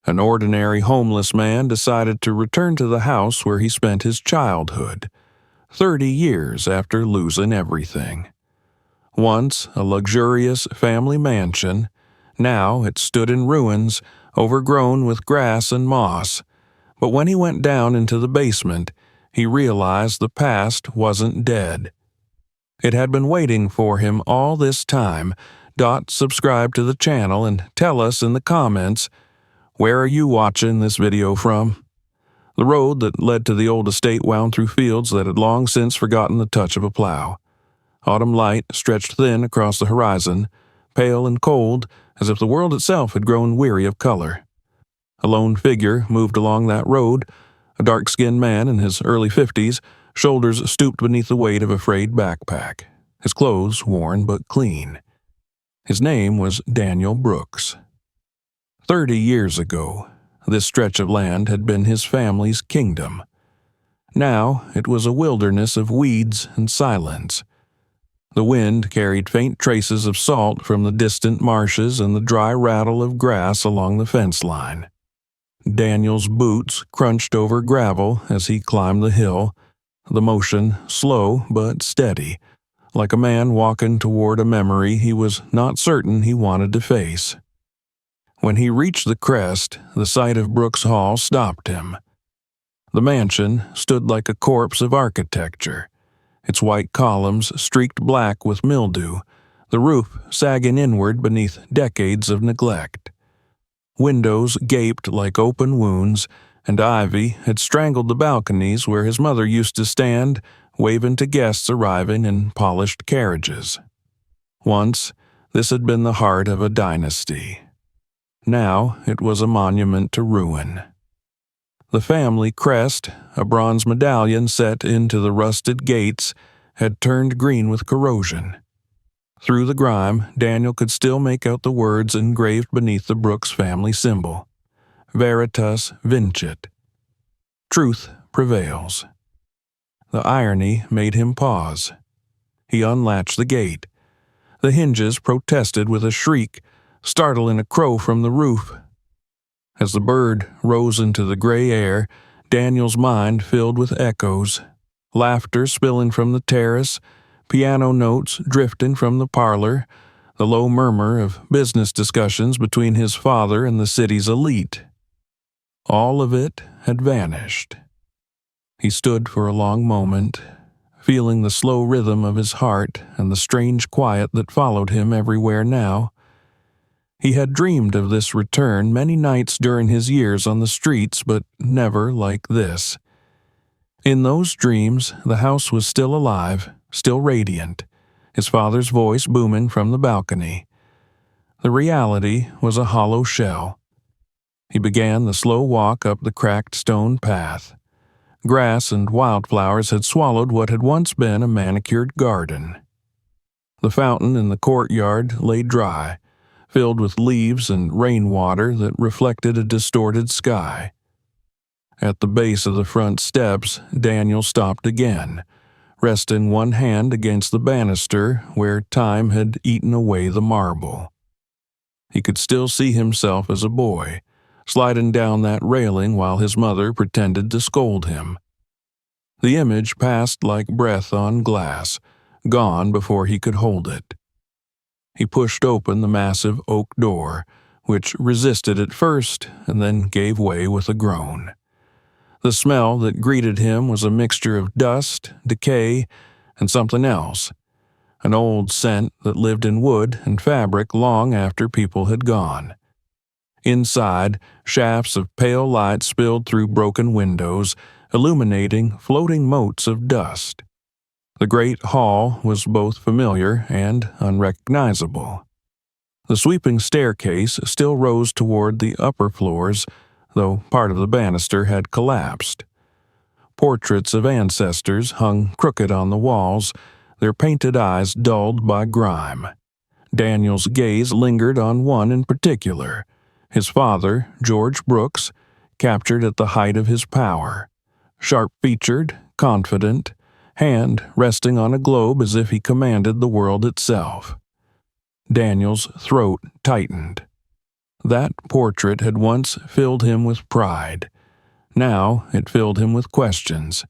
An ordinary homeless man decided to return to the house where he spent his childhood, 30 years after losing everything. Once a luxurious family mansion, now it stood in ruins, overgrown with grass and moss. But when he went down into the basement, he realized the past wasn't dead. It had been waiting for him all this time. Subscribe to the channel and tell us in the comments, where are you watching this video from? The road that led to the old estate wound through fields that had long since forgotten the touch of a plow. Autumn light stretched thin across the horizon, pale and cold, as if the world itself had grown weary of color. A lone figure moved along that road, a dark-skinned man in his early 50s, shoulders stooped beneath the weight of a frayed backpack, his clothes worn but clean. His name was Daniel Brooks. 30 years ago, this stretch of land had been his family's kingdom. Now it was a wilderness of weeds and silence. The wind carried faint traces of salt from the distant marshes and the dry rattle of grass along the fence line. Daniel's boots crunched over gravel as he climbed the hill, the motion slow but steady, like a man walking toward a memory he was not certain he wanted to face. When he reached the crest, the sight of Brooks Hall stopped him. The mansion stood like a corpse of architecture, its white columns streaked black with mildew, the roof sagging inward beneath decades of neglect. Windows gaped like open wounds, and ivy had strangled the balconies where his mother used to stand, waving to guests arriving in polished carriages. Once, this had been the heart of a dynasty. Now it was a monument to ruin. The family crest, a bronze medallion set into the rusted gates, had turned green with corrosion. Through the grime, Daniel could still make out the words engraved beneath the Brooks family symbol, Veritas Vincit. Truth prevails. The irony made him pause. He unlatched the gate. The hinges protested with a shriek, startling a crow from the roof. As the bird rose into the gray air, Daniel's mind filled with echoes, laughter spilling from the terrace, piano notes drifting from the parlor, the low murmur of business discussions between his father and the city's elite. All of it had vanished. He stood for a long moment, feeling the slow rhythm of his heart and the strange quiet that followed him everywhere now. He had dreamed of this return many nights during his years on the streets, but never like this. In those dreams, the house was still alive, still radiant, his father's voice booming from the balcony. The reality was a hollow shell. He began the slow walk up the cracked stone path. Grass and wildflowers had swallowed what had once been a manicured garden. The fountain in the courtyard lay dry, filled with leaves and rainwater that reflected a distorted sky. At the base of the front steps, Daniel stopped again, resting one hand against the banister where time had eaten away the marble. He could still see himself as a boy, sliding down that railing while his mother pretended to scold him. The image passed like breath on glass, gone before he could hold it. He pushed open the massive oak door, which resisted at first and then gave way with a groan. The smell that greeted him was a mixture of dust, decay, and something else, an old scent that lived in wood and fabric long after people had gone. Inside, shafts of pale light spilled through broken windows, illuminating floating motes of dust. The great hall was both familiar and unrecognizable. The sweeping staircase still rose toward the upper floors, though part of the banister had collapsed. Portraits of ancestors hung crooked on the walls, their painted eyes dulled by grime. Daniel's gaze lingered on one in particular, his father, George Brooks, captured at the height of his power, sharp-featured, confident, hand resting on a globe as if he commanded the world itself. Daniel's throat tightened. That portrait had once filled him with pride. Now it filled him with questions.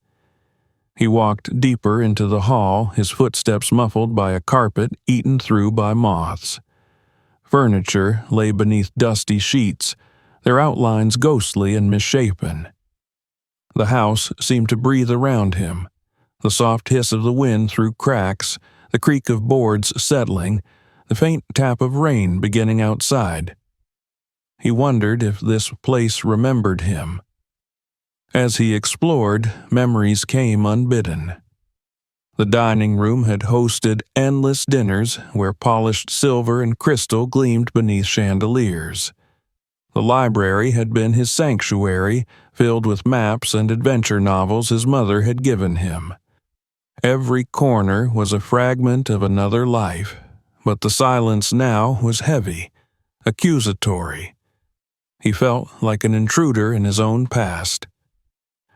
He walked deeper into the hall, his footsteps muffled by a carpet eaten through by moths. Furniture lay beneath dusty sheets, their outlines ghostly and misshapen. The house seemed to breathe around him, the soft hiss of the wind through cracks, the creak of boards settling, the faint tap of rain beginning outside. He wondered if this place remembered him. As he explored, memories came unbidden. The dining room had hosted endless dinners where polished silver and crystal gleamed beneath chandeliers. The library had been his sanctuary, filled with maps and adventure novels his mother had given him. Every corner was a fragment of another life, but the silence now was heavy, accusatory. He felt like an intruder in his own past.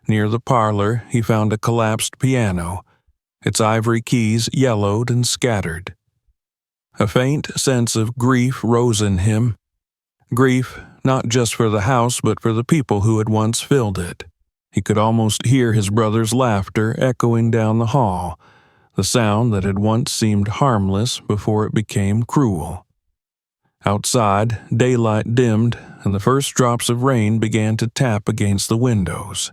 Near the parlor, he found a collapsed piano, its ivory keys yellowed and scattered. A faint sense of grief rose in him. Grief not just for the house but for the people who had once filled it. He could almost hear his brother's laughter echoing down the hall, the sound that had once seemed harmless before it became cruel. Outside, daylight dimmed, and the first drops of rain began to tap against the windows.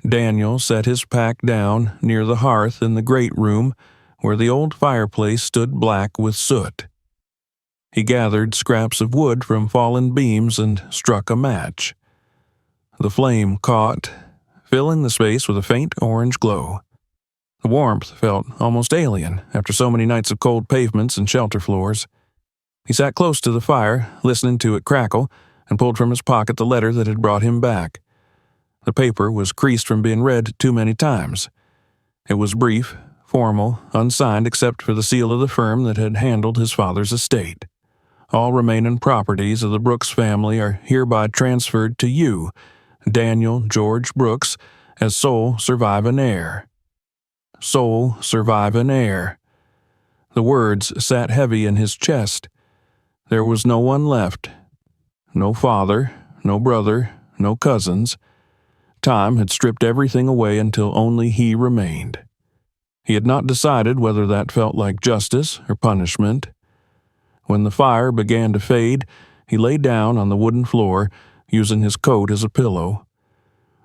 Daniel set his pack down near the hearth in the great room, where the old fireplace stood black with soot. He gathered scraps of wood from fallen beams and struck a match. The flame caught, filling the space with a faint orange glow. The warmth felt almost alien after so many nights of cold pavements and shelter floors. He sat close to the fire, listening to it crackle, and pulled from his pocket the letter that had brought him back. The paper was creased from being read too many times. It was brief, formal, unsigned except for the seal of the firm that had handled his father's estate. All remaining properties of the Brooks family are hereby transferred to you, Daniel George Brooks, as sole surviving heir. Sole surviving heir. The words sat heavy in his chest. There was no one left. No father, no brother, no cousins. Time had stripped everything away until only he remained. He had not decided whether that felt like justice or punishment. When the fire began to fade, he lay down on the wooden floor, using his coat as a pillow.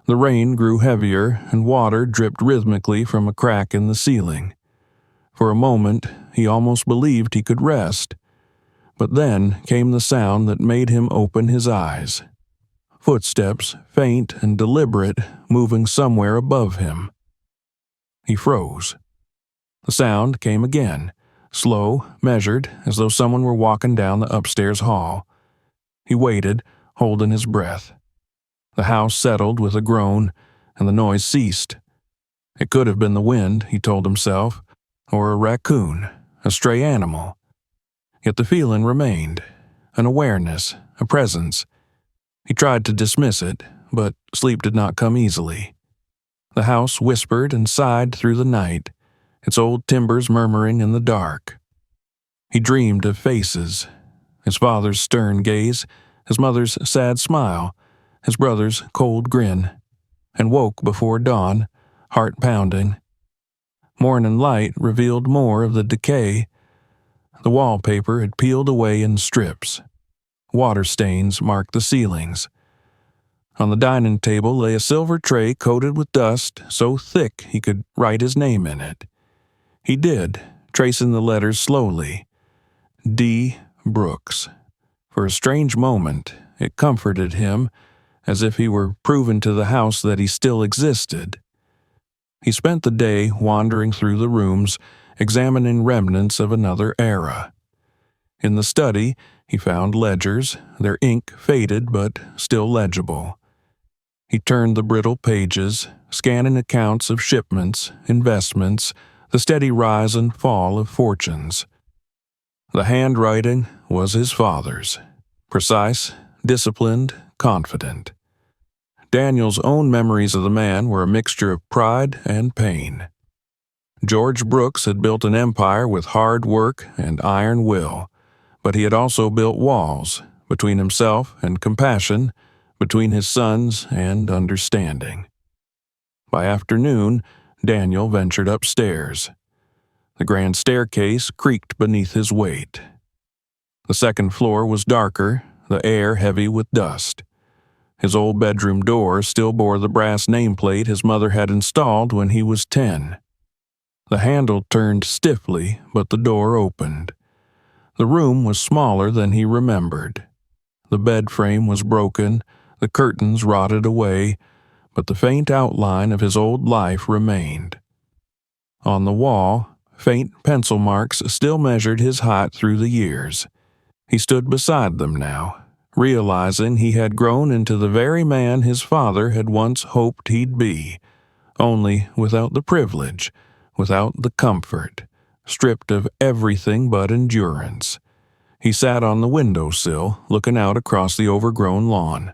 The rain grew heavier, and water dripped rhythmically from a crack in the ceiling. For a moment, he almost believed he could rest. But then came the sound that made him open his eyes. Footsteps, faint and deliberate, moving somewhere above him. He froze. The sound came again, slow, measured, as though someone were walking down the upstairs hall. He waited, holding his breath. The house settled with a groan, and the noise ceased. It could have been the wind, he told himself, or a raccoon, a stray animal. Yet the feeling remained, an awareness, a presence. He tried to dismiss it, but sleep did not come easily. The house whispered and sighed through the night, its old timbers murmuring in the dark. He dreamed of faces, his father's stern gaze, his mother's sad smile, his brother's cold grin, and woke before dawn, heart pounding. Morning light revealed more of the decay. The wallpaper had peeled away in strips. Water stains marked the ceilings. On the dining table lay a silver tray coated with dust so thick he could write his name in it. He did, tracing the letters slowly. D. Brooks. For a strange moment, it comforted him, as if he were proving to the house that he still existed. He spent the day wandering through the rooms, examining remnants of another era. In the study, he found ledgers, their ink faded but still legible. He turned the brittle pages, scanning accounts of shipments, investments, the steady rise and fall of fortunes. The handwriting was his father's, precise, disciplined, confident. Daniel's own memories of the man were a mixture of pride and pain. George Brooks had built an empire with hard work and iron will, but he had also built walls, between himself and compassion, between his sons and understanding. By afternoon, Daniel ventured upstairs. The grand staircase creaked beneath his weight. The second floor was darker, the air heavy with dust. His old bedroom door still bore the brass nameplate his mother had installed when he was 10. The handle turned stiffly, but the door opened. The room was smaller than he remembered. The bed frame was broken, the curtains rotted away, but the faint outline of his old life remained. On the wall, faint pencil marks still measured his height through the years. He stood beside them now, realizing he had grown into the very man his father had once hoped he'd be, only without the privilege, without the comfort, stripped of everything but endurance. He sat on the windowsill, looking out across the overgrown lawn.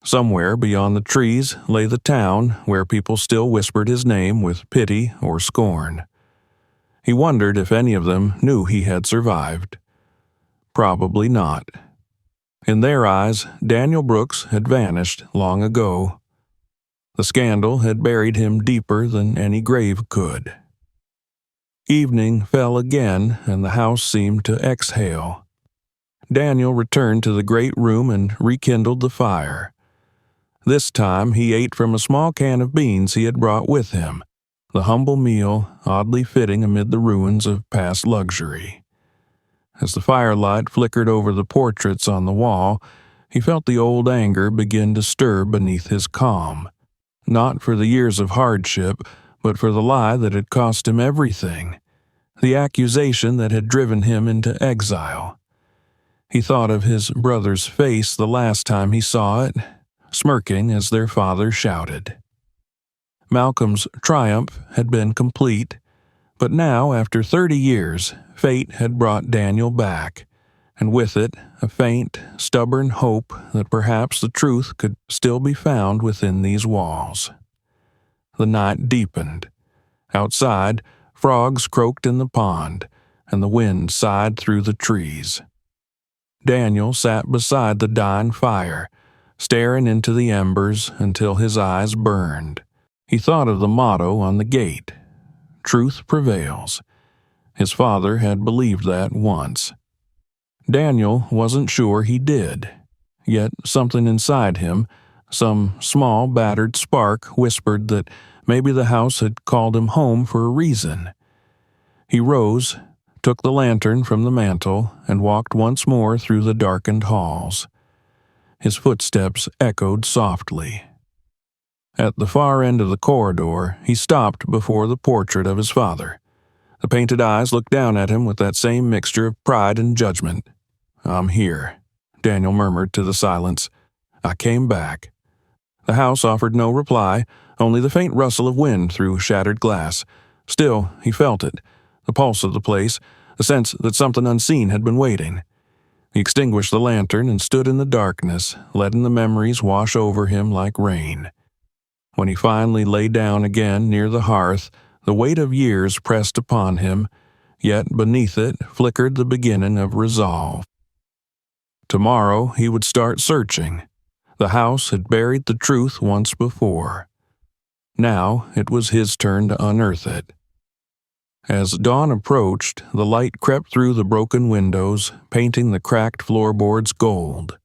Somewhere beyond the trees lay the town, where people still whispered his name with pity or scorn. He wondered if any of them knew he had survived. Probably not. In their eyes, Daniel Brooks had vanished long ago. The scandal had buried him deeper than any grave could. Evening fell again, and the house seemed to exhale. Daniel returned to the great room and rekindled the fire. This time he ate from a small can of beans he had brought with him, the humble meal oddly fitting amid the ruins of past luxury. As the firelight flickered over the portraits on the wall, he felt the old anger begin to stir beneath his calm, not for the years of hardship, but for the lie that had cost him everything, the accusation that had driven him into exile. He thought of his brother's face the last time he saw it, smirking as their father shouted. Malcolm's triumph had been complete, but now, after 30 years, fate had brought Daniel back, and with it a faint, stubborn hope that perhaps the truth could still be found within these walls. The night deepened. Outside, frogs croaked in the pond, and the wind sighed through the trees. Daniel sat beside the dying fire, staring into the embers until his eyes burned. He thought of the motto on the gate, "Truth prevails." His father had believed that once. Daniel wasn't sure he did, yet something inside him, some small battered spark, whispered that maybe the house had called him home for a reason. He rose, took the lantern from the mantel, and walked once more through the darkened halls. His footsteps echoed softly. At the far end of the corridor, he stopped before the portrait of his father. The painted eyes looked down at him with that same mixture of pride and judgment. "I'm here," Daniel murmured to the silence. "I came back." The house offered no reply, only the faint rustle of wind through shattered glass. Still, he felt it, the pulse of the place, a sense that something unseen had been waiting. He extinguished the lantern and stood in the darkness, letting the memories wash over him like rain. When he finally lay down again near the hearth, the weight of years pressed upon him, yet beneath it flickered the beginning of resolve. Tomorrow he would start searching. The house had buried the truth once before. Now it was his turn to unearth it. As dawn approached, the light crept through the broken windows, painting the cracked floorboards gold.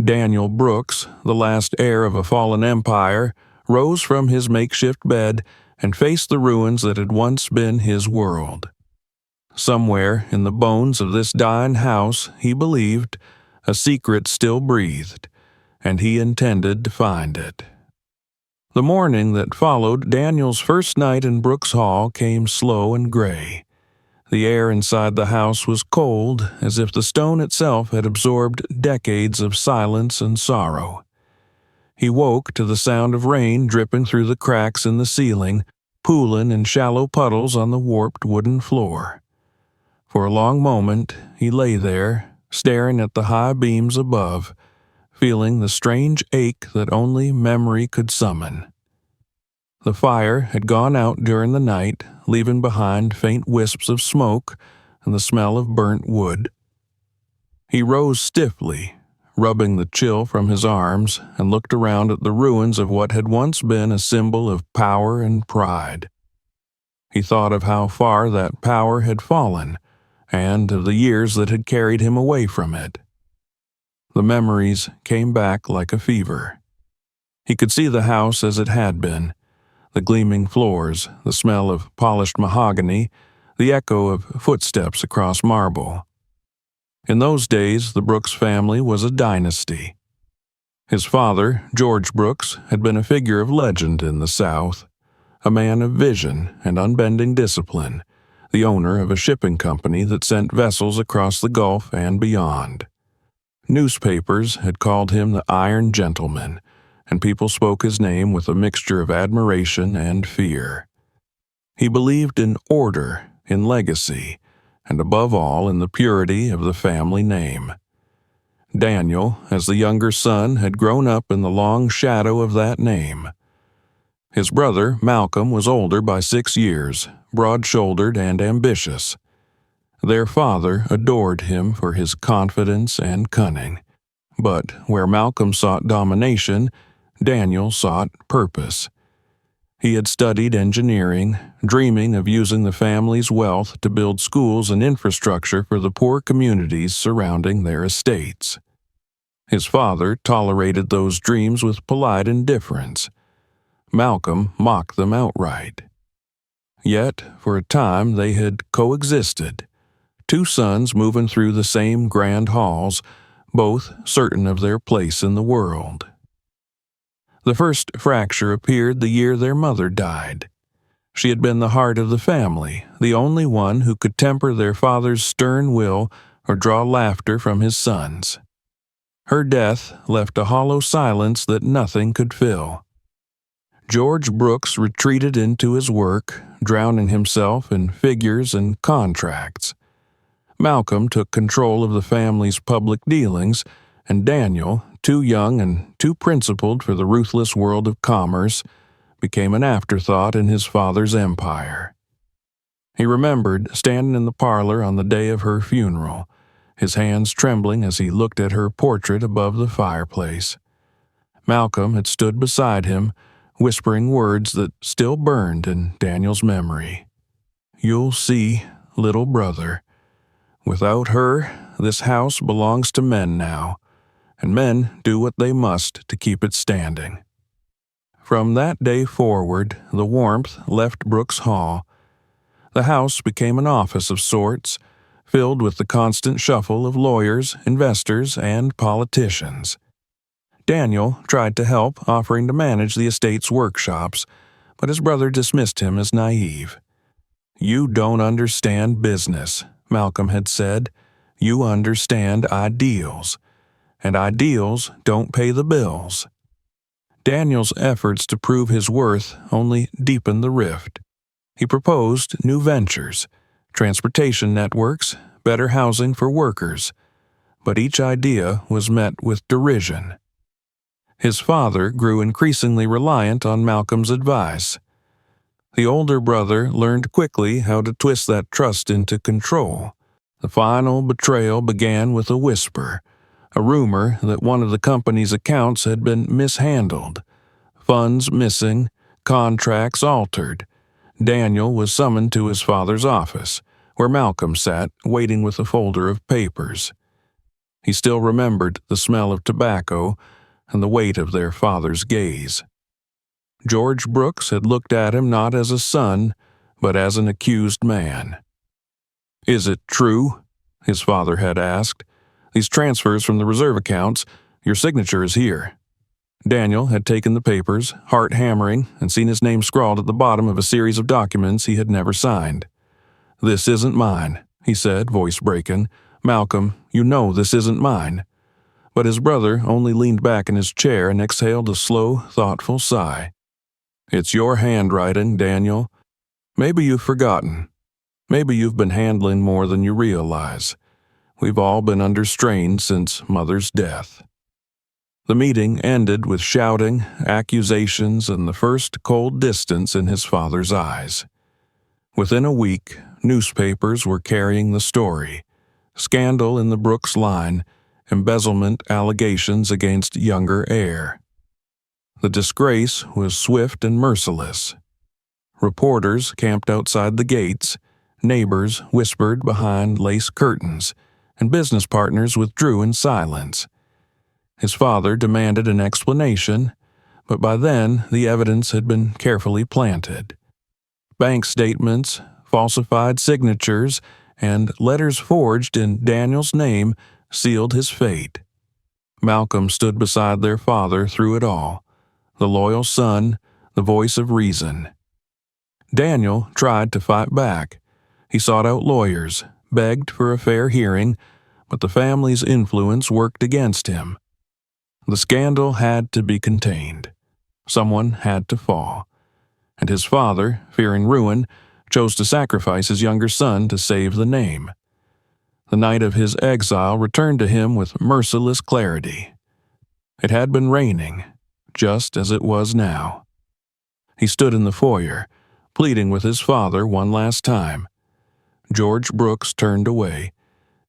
Daniel Brooks, the last heir of a fallen empire, rose from his makeshift bed and faced the ruins that had once been his world. Somewhere in the bones of this dying house, he believed, a secret still breathed, and he intended to find it. The morning that followed Daniel's first night in Brooks Hall came slow and gray. The air inside the house was cold, as if the stone itself had absorbed decades of silence and sorrow. He woke to the sound of rain dripping through the cracks in the ceiling, pooling in shallow puddles on the warped wooden floor. For a long moment he lay there, staring at the high beams above, feeling the strange ache that only memory could summon. The fire had gone out during the night, leaving behind faint wisps of smoke and the smell of burnt wood. He rose stiffly, rubbing the chill from his arms, and looked around at the ruins of what had once been a symbol of power and pride. He thought of how far that power had fallen, and of the years that had carried him away from it. The memories came back like a fever. He could see the house as it had been, the gleaming floors, the smell of polished mahogany, the echo of footsteps across marble. In those days, the Brooks family was a dynasty. His father, George Brooks, had been a figure of legend in the South, a man of vision and unbending discipline, the owner of a shipping company that sent vessels across the Gulf and beyond. Newspapers had called him the Iron Gentleman, and people spoke his name with a mixture of admiration and fear. He believed in order, in legacy, and above all in the purity of the family name. Daniel, as the younger son, had grown up in the long shadow of that name. His brother, Malcolm, was older by 6 years, broad-shouldered and ambitious. Their father adored him for his confidence and cunning. But where Malcolm sought domination, Daniel sought purpose. He had studied engineering, dreaming of using the family's wealth to build schools and infrastructure for the poor communities surrounding their estates. His father tolerated those dreams with polite indifference. Malcolm mocked them outright. Yet, for a time, they had coexisted, two sons moving through the same grand halls, both certain of their place in the world. The first fracture appeared the year their mother died. She had been the heart of the family, the only one who could temper their father's stern will or draw laughter from his sons. Her death left a hollow silence that nothing could fill. George Brooks retreated into his work, drowning himself in figures and contracts. Malcolm took control of the family's public dealings, and Daniel, too young and too principled for the ruthless world of commerce, became an afterthought in his father's empire. He remembered standing in the parlor on the day of her funeral, his hands trembling as he looked at her portrait above the fireplace. Malcolm had stood beside him, whispering words that still burned in Daniel's memory. "You'll see, little brother. Without her, this house belongs to men now, and men do what they must to keep it standing." From that day forward, the warmth left Brooks Hall. The house became an office of sorts, filled with the constant shuffle of lawyers, investors, and politicians. Daniel tried to help, offering to manage the estate's workshops, but his brother dismissed him as naive. "You don't understand business," Malcolm had said. "You understand ideals, and ideals don't pay the bills." Daniel's efforts to prove his worth only deepened the rift. He proposed new ventures, transportation networks, better housing for workers, but each idea was met with derision. His father grew increasingly reliant on Malcolm's advice. The older brother learned quickly how to twist that trust into control. The final betrayal began with a whisper, a rumor that one of the company's accounts had been mishandled, funds missing, contracts altered. Daniel was summoned to his father's office, where Malcolm sat, waiting with a folder of papers. He still remembered the smell of tobacco and the weight of their father's gaze. George Brooks had looked at him not as a son, but as an accused man. "Is it true?" his father had asked. "These transfers from the reserve accounts, your signature is here." Daniel had taken the papers, heart hammering, and seen his name scrawled at the bottom of a series of documents he had never signed. "This isn't mine," he said, voice breaking. "Malcolm, you know this isn't mine." But his brother only leaned back in his chair and exhaled a slow, thoughtful sigh. "It's your handwriting, Daniel. Maybe you've forgotten. Maybe you've been handling more than you realize. We've all been under strain since Mother's death." The meeting ended with shouting, accusations, and the first cold distance in his father's eyes. Within a week, newspapers were carrying the story. scandal in the Brooks line, embezzlement allegations against younger heir. The disgrace was swift and merciless. Reporters camped outside the gates, neighbors whispered behind lace curtains, and business partners withdrew in silence. His father demanded an explanation, but by then the evidence had been carefully planted. Bank statements, falsified signatures, and letters forged in Daniel's name sealed his fate. Malcolm stood beside their father through it all, the loyal son, the voice of reason. Daniel tried to fight back. He sought out lawyers, begged for a fair hearing, but the family's influence worked against him. The scandal had to be contained. Someone had to fall. And his father, fearing ruin, chose to sacrifice his younger son to save the name. The night of his exile returned to him with merciless clarity. It had been raining, just as it was now. He stood in the foyer, pleading with his father one last time. George Brooks turned away,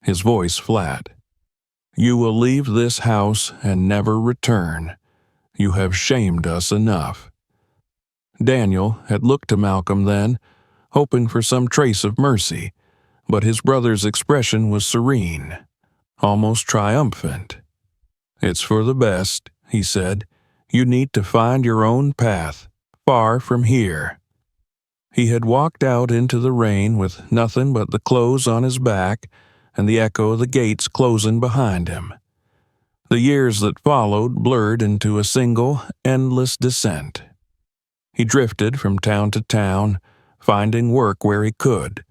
his voice flat. "You will leave this house and never return. You have shamed us enough." Daniel had looked to Malcolm then, hoping for some trace of mercy, but his brother's expression was serene, almost triumphant. "It's for the best," he said. "You need to find your own path, far from here." He had walked out into the rain with nothing but the clothes on his back and the echo of the gates closing behind him. The years that followed blurred into a single, endless descent. He drifted from town to town, finding work where he could,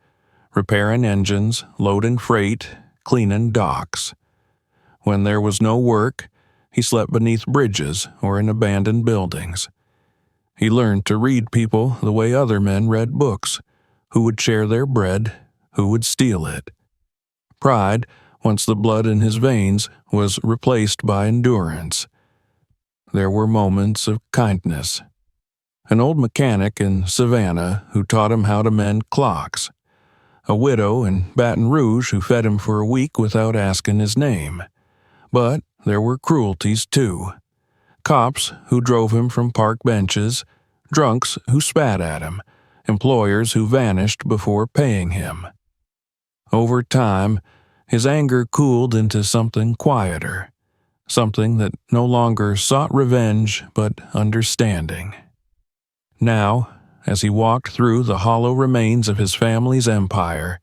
repairing engines, loading freight, cleaning docks. When there was no work, he slept beneath bridges or in abandoned buildings. He learned to read people the way other men read books, who would share their bread, who would steal it. Pride, once the blood in his veins, was replaced by endurance. There were moments of kindness. An old mechanic in Savannah who taught him how to mend clocks. A widow in Baton Rouge who fed him for a week without asking his name. But there were cruelties too. Cops who drove him from park benches, drunks who spat at him, employers who vanished before paying him. Over time, his anger cooled into something quieter, something that no longer sought revenge but understanding. Now, as he walked through the hollow remains of his family's empire,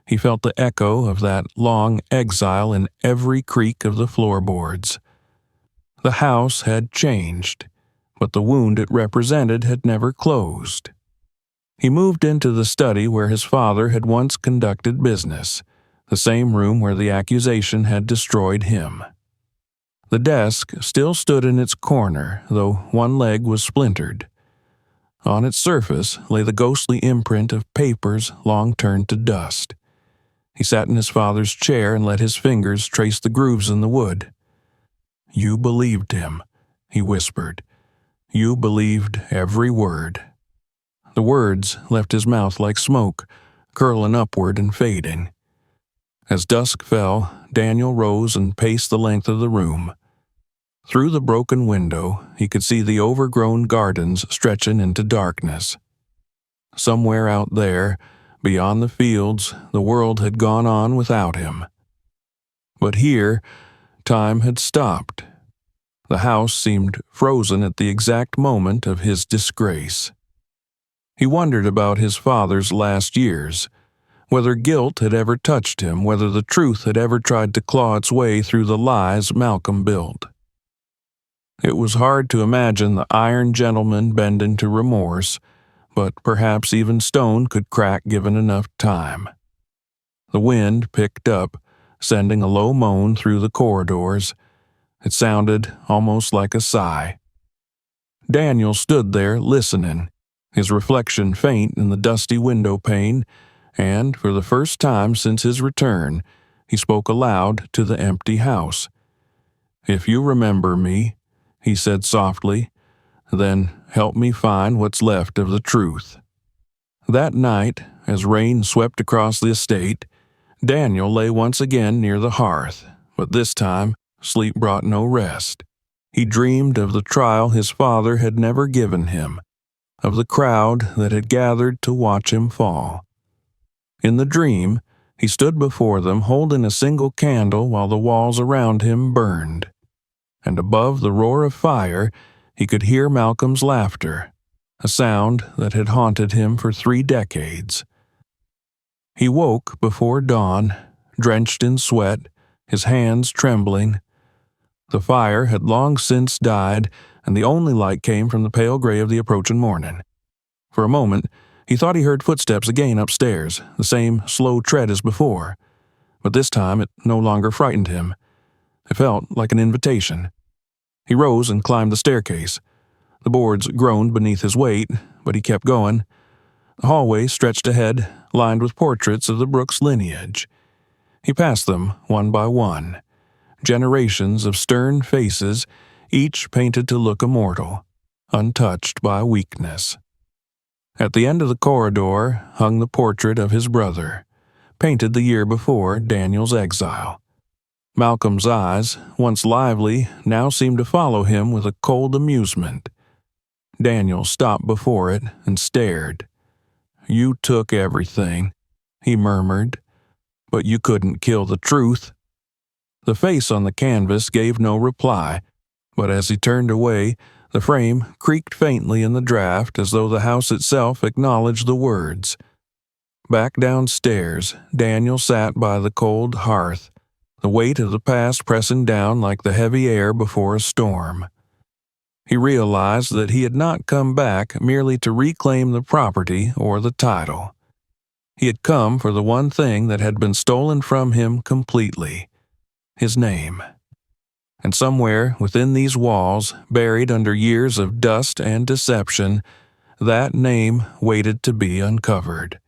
he felt the echo of that long exile in every creak of the floorboards. The house had changed, but the wound it represented had never closed. He moved into the study where his father had once conducted business, the same room where the accusation had destroyed him. The desk still stood in its corner, though one leg was splintered. On its surface lay the ghostly imprint of papers long turned to dust. He sat in his father's chair and let his fingers trace the grooves in the wood. "You believed him," he whispered. "You believed every word." The words left his mouth like smoke, curling upward and fading. As dusk fell, Daniel rose and paced the length of the room. Through the broken window, he could see the overgrown gardens stretching into darkness. Somewhere out there, beyond the fields, the world had gone on without him. But here, time had stopped. The house seemed frozen at the exact moment of his disgrace. He wondered about his father's last years, whether guilt had ever touched him, whether the truth had ever tried to claw its way through the lies Malcolm built. It was hard to imagine the iron gentleman bending to remorse, but perhaps even stone could crack given enough time. The wind picked up, sending a low moan through the corridors. It sounded almost like a sigh. Daniel stood there listening, his reflection faint in the dusty window pane, and for the first time since his return, he spoke aloud to the empty house. "If you remember me," he said softly, "then help me find what's left of the truth." That night, as rain swept across the estate, Daniel lay once again near the hearth, but this time sleep brought no rest. He dreamed of the trial his father had never given him, of the crowd that had gathered to watch him fall. In the dream, he stood before them holding a single candle while the walls around him burned, and above the roar of fire he could hear Malcolm's laughter, a sound that had haunted him for 3 decades. He woke before dawn, drenched in sweat, his hands trembling. The fire had long since died, and the only light came from the pale gray of the approaching morning. For a moment, he thought he heard footsteps again upstairs, the same slow tread as before, but this time it no longer frightened him. It felt like an invitation. He rose and climbed the staircase. The boards groaned beneath his weight, but he kept going. The hallway stretched ahead, lined with portraits of the Brooks lineage. He passed them one by one. Generations of stern faces, each painted to look immortal, untouched by weakness. At the end of the corridor hung the portrait of his brother, painted the year before Daniel's exile. Malcolm's eyes, once lively, now seemed to follow him with a cold amusement. Daniel stopped before it and stared. "You took everything," he murmured, "but you couldn't kill the truth." The face on the canvas gave no reply, but as he turned away, the frame creaked faintly in the draft as though the house itself acknowledged the words. Back downstairs, Daniel sat by the cold hearth, the weight of the past pressing down like the heavy air before a storm. He realized that he had not come back merely to reclaim the property or the title. He had come for the one thing that had been stolen from him completely: his name. And somewhere within these walls, buried under years of dust and deception, that name waited to be uncovered.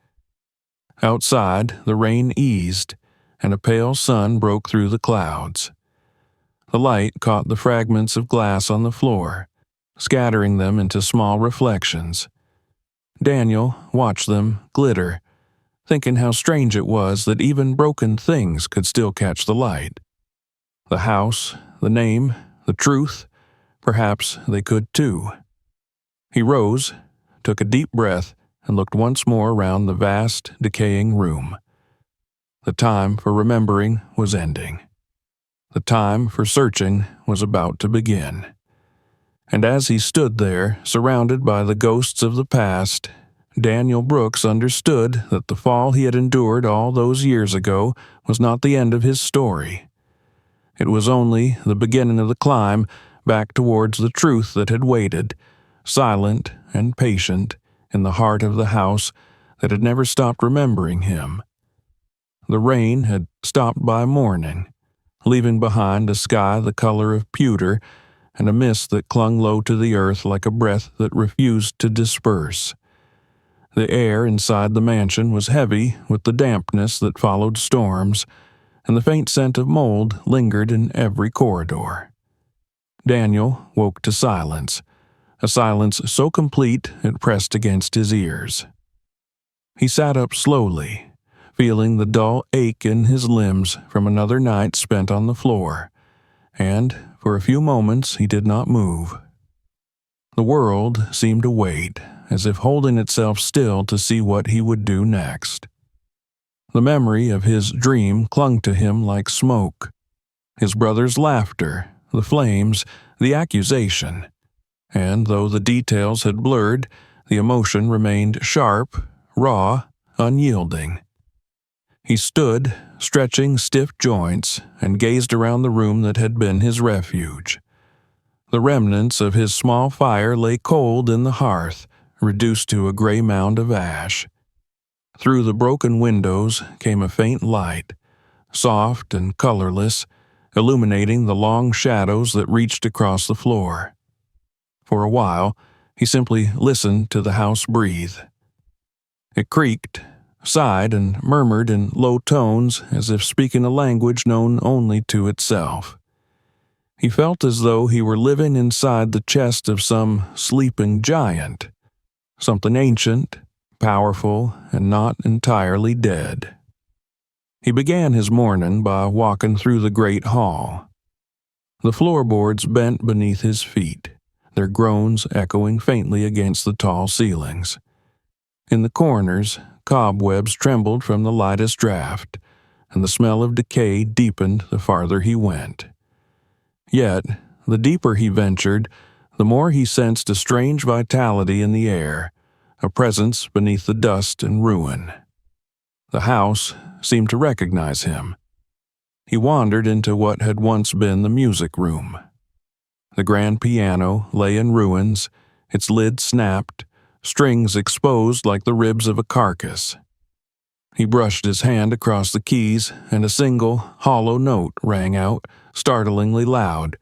Outside, the rain eased, and a pale sun broke through the clouds. The light caught the fragments of glass on the floor, scattering them into small reflections. Daniel watched them glitter, thinking how strange it was that even broken things could still catch the light. The house, the name, the truth, perhaps they could too. He rose, took a deep breath, and looked once more around the vast, decaying room. The time for remembering was ending. The time for searching was about to begin. And as he stood there, surrounded by the ghosts of the past, Daniel Brooks understood that the fall he had endured all those years ago was not the end of his story. It was only the beginning of the climb back towards the truth that had waited, silent and patient, in the heart of the house that had never stopped remembering him. The rain had stopped by morning, leaving behind a sky the color of pewter and a mist that clung low to the earth like a breath that refused to disperse. The air inside the mansion was heavy with the dampness that followed storms, and the faint scent of mold lingered in every corridor. Daniel woke to silence, a silence so complete it pressed against his ears. He sat up slowly, feeling the dull ache in his limbs from another night spent on the floor, and for a few moments he did not move. The world seemed to wait, as if holding itself still to see what he would do next. The memory of his dream clung to him like smoke. His brother's laughter, the flames, the accusation. And though the details had blurred, the emotion remained sharp, raw, unyielding. He stood, stretching stiff joints, and gazed around the room that had been his refuge. The remnants of his small fire lay cold in the hearth, reduced to a gray mound of ash. Through the broken windows came a faint light, soft and colorless, illuminating the long shadows that reached across the floor. For a while, he simply listened to the house breathe. It creaked, sighed, and murmured in low tones as if speaking a language known only to itself. He felt as though he were living inside the chest of some sleeping giant, something ancient, powerful, and not entirely dead. He began his morning by walking through the great hall. The floorboards bent beneath his feet, their groans echoing faintly against the tall ceilings. In the corners, cobwebs trembled from the lightest draught, and the smell of decay deepened the farther he went. Yet, the deeper he ventured, the more he sensed a strange vitality in the air, a presence beneath the dust and ruin. The house seemed to recognize him. He wandered into what had once been the music room. The grand piano lay in ruins, its lid snapped, strings exposed like the ribs of a carcass. He brushed his hand across the keys, and a single, hollow note rang out, startlingly loud.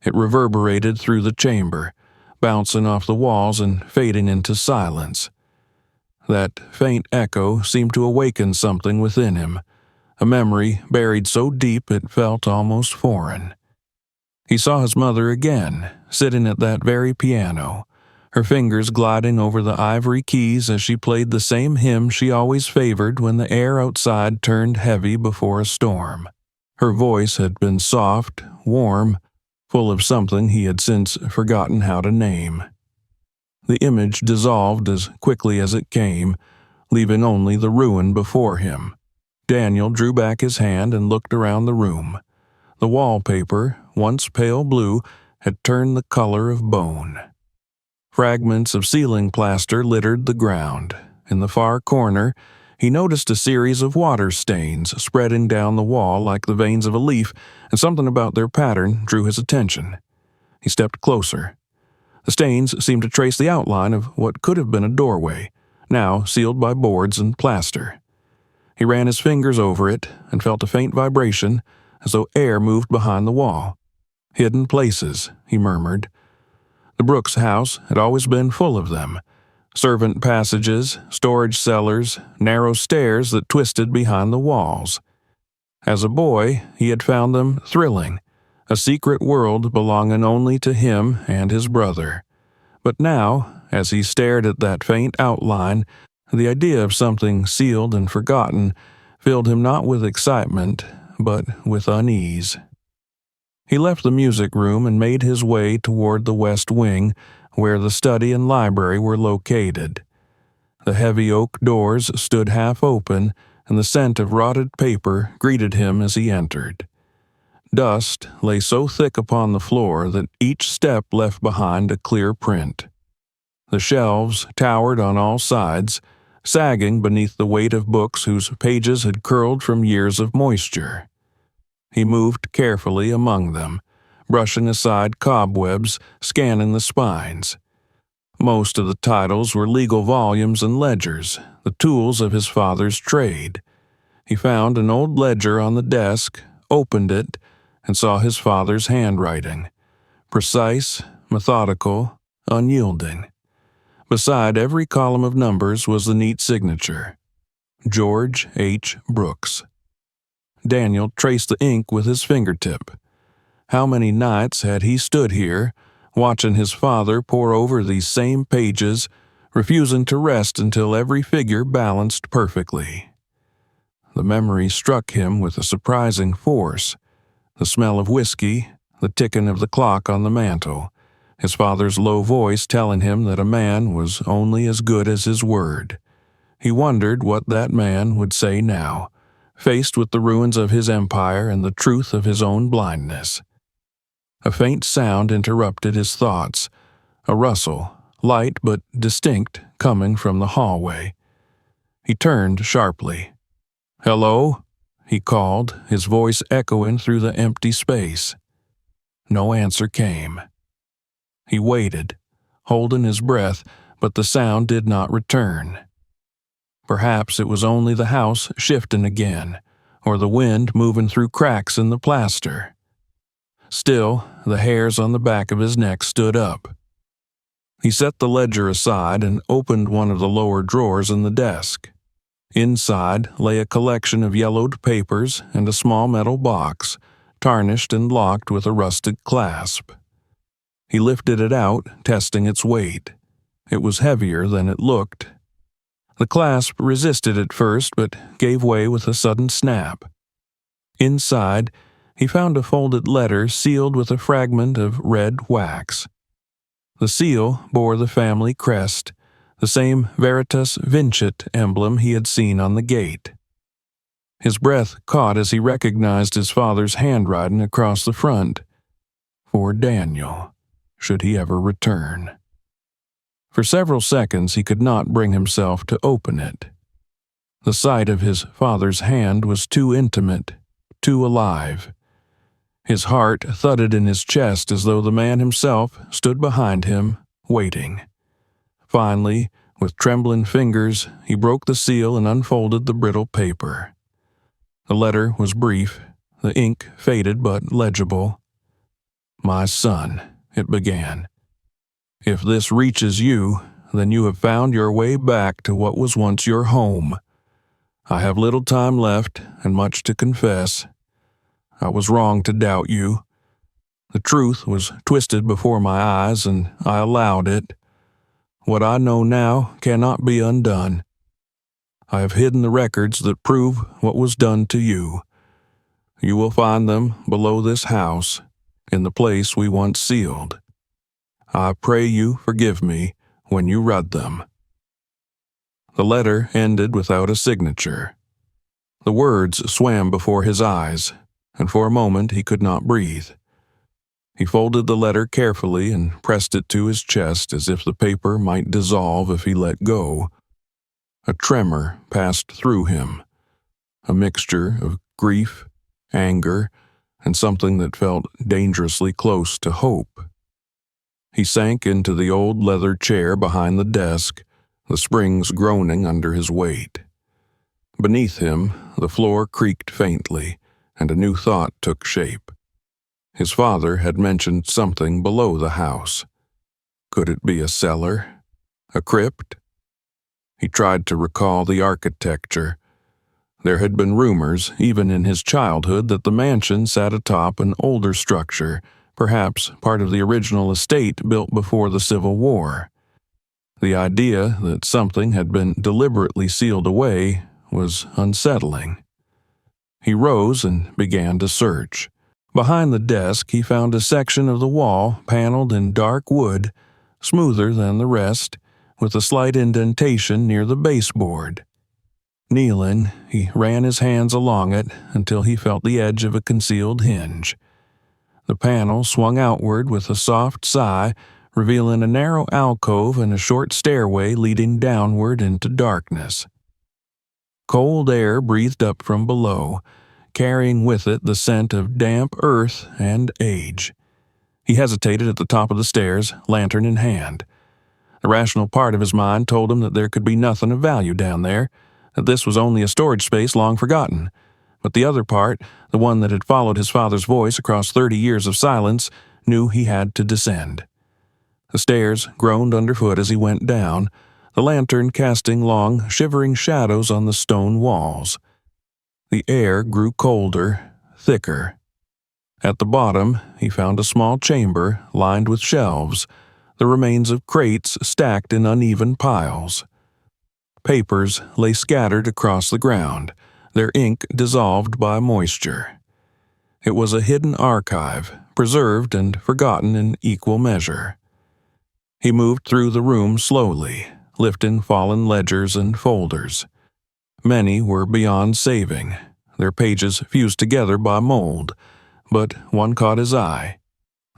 It reverberated through the chamber, bouncing off the walls and fading into silence. That faint echo seemed to awaken something within him, a memory buried so deep it felt almost foreign. He saw his mother again, sitting at that very piano, her fingers gliding over the ivory keys as she played the same hymn she always favored when the air outside turned heavy before a storm. Her voice had been soft, warm, full of something he had since forgotten how to name. The image dissolved as quickly as it came, leaving only the ruin before him. Daniel drew back his hand and looked around the room. The wallpaper, once pale blue, had turned the color of bone. Fragments of ceiling plaster littered the ground. In the far corner, he noticed a series of water stains spreading down the wall like the veins of a leaf, and something about their pattern drew his attention. He stepped closer. The stains seemed to trace the outline of what could have been a doorway, now sealed by boards and plaster. He ran his fingers over it and felt a faint vibration, as though air moved behind the wall. "Hidden places," he murmured. The Brooks house had always been full of them. Servant passages, storage cellars, narrow stairs that twisted behind the walls. As a boy, he had found them thrilling, a secret world belonging only to him and his brother. But now, as he stared at that faint outline, the idea of something sealed and forgotten filled him not with excitement, but with unease. He left the music room and made his way toward the west wing, where the study and library were located. The heavy oak doors stood half open, and the scent of rotted paper greeted him as he entered. Dust lay so thick upon the floor that each step left behind a clear print. The shelves towered on all sides, sagging beneath the weight of books whose pages had curled from years of moisture. He moved carefully among them, brushing aside cobwebs, scanning the spines. Most of the titles were legal volumes and ledgers, the tools of his father's trade. He found an old ledger on the desk, opened it, and saw his father's handwriting, precise, methodical, unyielding. Beside every column of numbers was the neat signature, George H. Brooks. Daniel traced the ink with his fingertip. How many nights had he stood here, watching his father pore over these same pages, refusing to rest until every figure balanced perfectly. The memory struck him with a surprising force. The smell of whiskey, the ticking of the clock on the mantel, his father's low voice telling him that a man was only as good as his word. He wondered what that man would say now, faced with the ruins of his empire and the truth of his own blindness. A faint sound interrupted his thoughts, a rustle, light but distinct, coming from the hallway. He turned sharply. "Hello?" he called, his voice echoing through the empty space. No answer came. He waited, holding his breath, but the sound did not return. Perhaps it was only the house shifting again, or the wind moving through cracks in the plaster. Still, the hairs on the back of his neck stood up. He set the ledger aside and opened one of the lower drawers in the desk. Inside lay a collection of yellowed papers and a small metal box, tarnished and locked with a rusted clasp. He lifted it out, testing its weight. It was heavier than it looked. The clasp resisted at first, but gave way with a sudden snap. Inside, he found a folded letter sealed with a fragment of red wax. The seal bore the family crest, the same Veritas Vincit emblem he had seen on the gate. His breath caught as he recognized his father's handwriting across the front. For Daniel, should he ever return. For several seconds he could not bring himself to open it. The sight of his father's hand was too intimate, too alive. His heart thudded in his chest as though the man himself stood behind him, waiting. Finally, with trembling fingers, he broke the seal and unfolded the brittle paper. The letter was brief, the ink faded but legible. "My son," it began, "if this reaches you, then you have found your way back to what was once your home. I have little time left and much to confess. I was wrong to doubt you. The truth was twisted before my eyes, and I allowed it. What I know now cannot be undone. I have hidden the records that prove what was done to you. You will find them below this house, in the place we once sealed. I pray you forgive me when you read them." The letter ended without a signature. The words swam before his eyes, and for a moment he could not breathe. He folded the letter carefully and pressed it to his chest as if the paper might dissolve if he let go. A tremor passed through him, a mixture of grief, anger, and something that felt dangerously close to hope. He sank into the old leather chair behind the desk, the springs groaning under his weight. Beneath him, the floor creaked faintly, and a new thought took shape. His father had mentioned something below the house. Could it be a cellar? A crypt? He tried to recall the architecture. There had been rumors, even in his childhood, that the mansion sat atop an older structure, perhaps part of the original estate built before the Civil War. The idea that something had been deliberately sealed away was unsettling. He rose and began to search. Behind the desk, he found a section of the wall paneled in dark wood, smoother than the rest, with a slight indentation near the baseboard. Kneeling, he ran his hands along it until he felt the edge of a concealed hinge. The panel swung outward with a soft sigh, revealing a narrow alcove and a short stairway leading downward into darkness. Cold air breathed up from below, carrying with it the scent of damp earth and age. He hesitated at the top of the stairs, lantern in hand. The rational part of his mind told him that there could be nothing of value down there, that this was only a storage space long forgotten. But the other part, the one that had followed his father's voice across 30 years of silence, knew he had to descend. The stairs groaned underfoot as he went down, the lantern casting long, shivering shadows on the stone walls. The air grew colder, thicker. At the bottom, he found a small chamber lined with shelves, the remains of crates stacked in uneven piles. Papers lay scattered across the ground, their ink dissolved by moisture. It was a hidden archive, preserved and forgotten in equal measure. He moved through the room slowly, lifting fallen ledgers and folders. Many were beyond saving, their pages fused together by mold, but one caught his eye.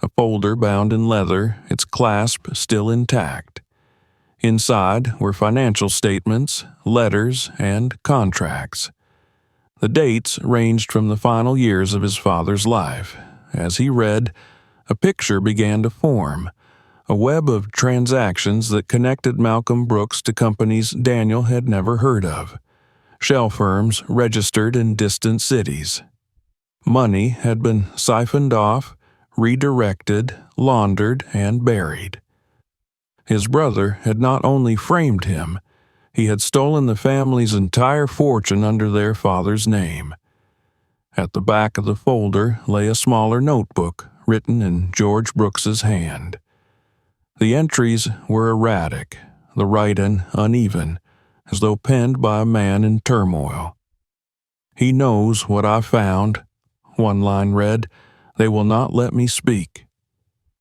A folder bound in leather, its clasp still intact. Inside were financial statements, letters, and contracts. The dates ranged from the final years of his father's life. As he read, a picture began to form, a web of transactions that connected Malcolm Brooks to companies Daniel had never heard of, shell firms registered in distant cities. Money had been siphoned off, redirected, laundered, and buried. His brother had not only framed him, he had stolen the family's entire fortune under their father's name. At the back of the folder lay a smaller notebook written in George Brooks's hand. The entries were erratic, the writing uneven, as though penned by a man in turmoil. "He knows what I found," one line read. "They will not let me speak.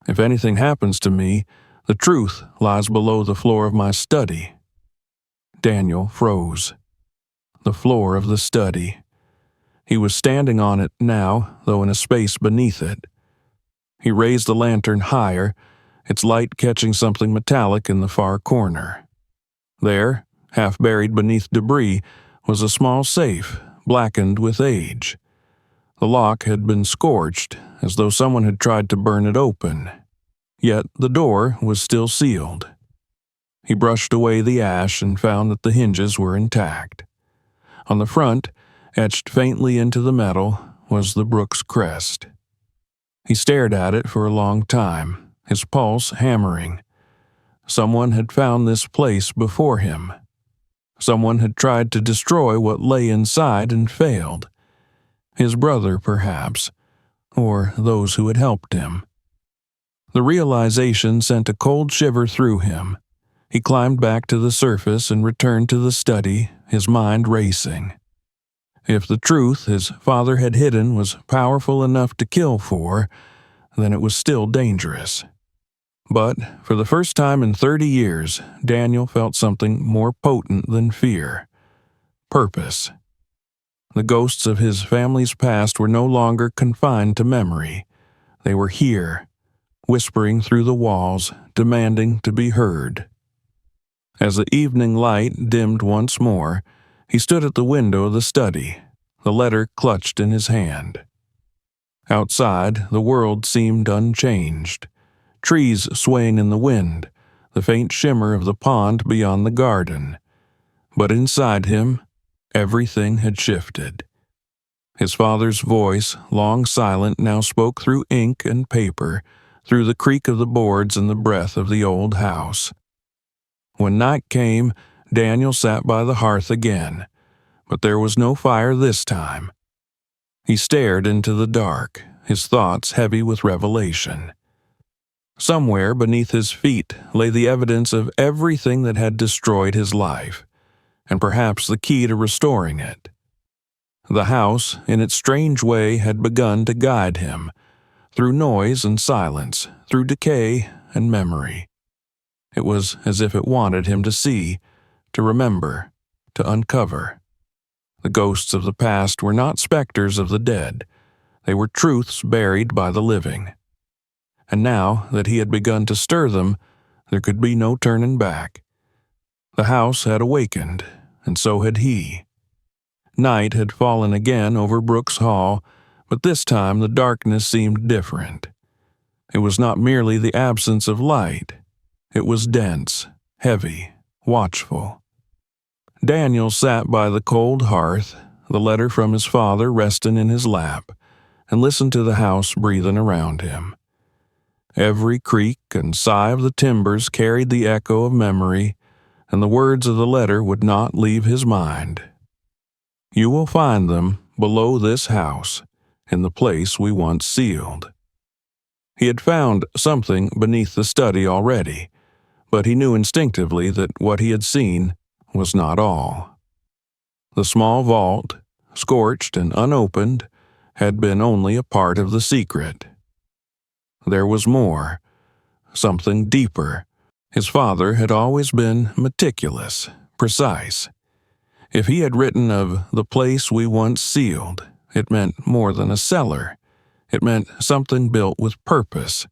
If anything happens to me, the truth lies below the floor of my study." Daniel froze. The floor of the study. He was standing on it now, though in a space beneath it. He raised the lantern higher, its light catching something metallic in the far corner. There, half buried beneath debris, was a small safe, blackened with age. The lock had been scorched, as though someone had tried to burn it open. Yet the door was still sealed. He brushed away the ash and found that the hinges were intact. On the front, etched faintly into the metal, was the Brooks crest. He stared at it for a long time, his pulse hammering. Someone had found this place before him. Someone had tried to destroy what lay inside and failed. His brother, perhaps, or those who had helped him. The realization sent a cold shiver through him. He climbed back to the surface and returned to the study, his mind racing. If the truth his father had hidden was powerful enough to kill for, then it was still dangerous. But, for the first time in 30 years, Daniel felt something more potent than fear. Purpose. The ghosts of his family's past were no longer confined to memory. They were here, whispering through the walls, demanding to be heard. As the evening light dimmed once more, he stood at the window of the study, the letter clutched in his hand. Outside, the world seemed unchanged. Trees swaying in the wind, the faint shimmer of the pond beyond the garden. But inside him, everything had shifted. His father's voice, long silent, now spoke through ink and paper, through the creak of the boards and the breath of the old house. When night came, Daniel sat by the hearth again, but there was no fire this time. He stared into the dark, his thoughts heavy with revelation. Somewhere beneath his feet lay the evidence of everything that had destroyed his life, and perhaps the key to restoring it. The house, in its strange way, had begun to guide him, through noise and silence, through decay and memory. It was as if it wanted him to see, to remember, to uncover. The ghosts of the past were not specters of the dead. They were truths buried by the living. And now that he had begun to stir them, there could be no turning back. The house had awakened, and so had he. Night had fallen again over Brooks Hall, but this time the darkness seemed different. It was not merely the absence of light. It was dense, heavy, watchful. Daniel sat by the cold hearth, the letter from his father resting in his lap, and listened to the house breathing around him. Every creak and sigh of the timbers carried the echo of memory, and the words of the letter would not leave his mind. "You will find them below this house, in the place we once sealed." He had found something beneath the study already, but he knew instinctively that what he had seen was not all. The small vault, scorched and unopened, had been only a part of the secret. There was more, something deeper. His father had always been meticulous, precise. If he had written of the place we once sealed, it meant more than a cellar. It meant something built with purpose,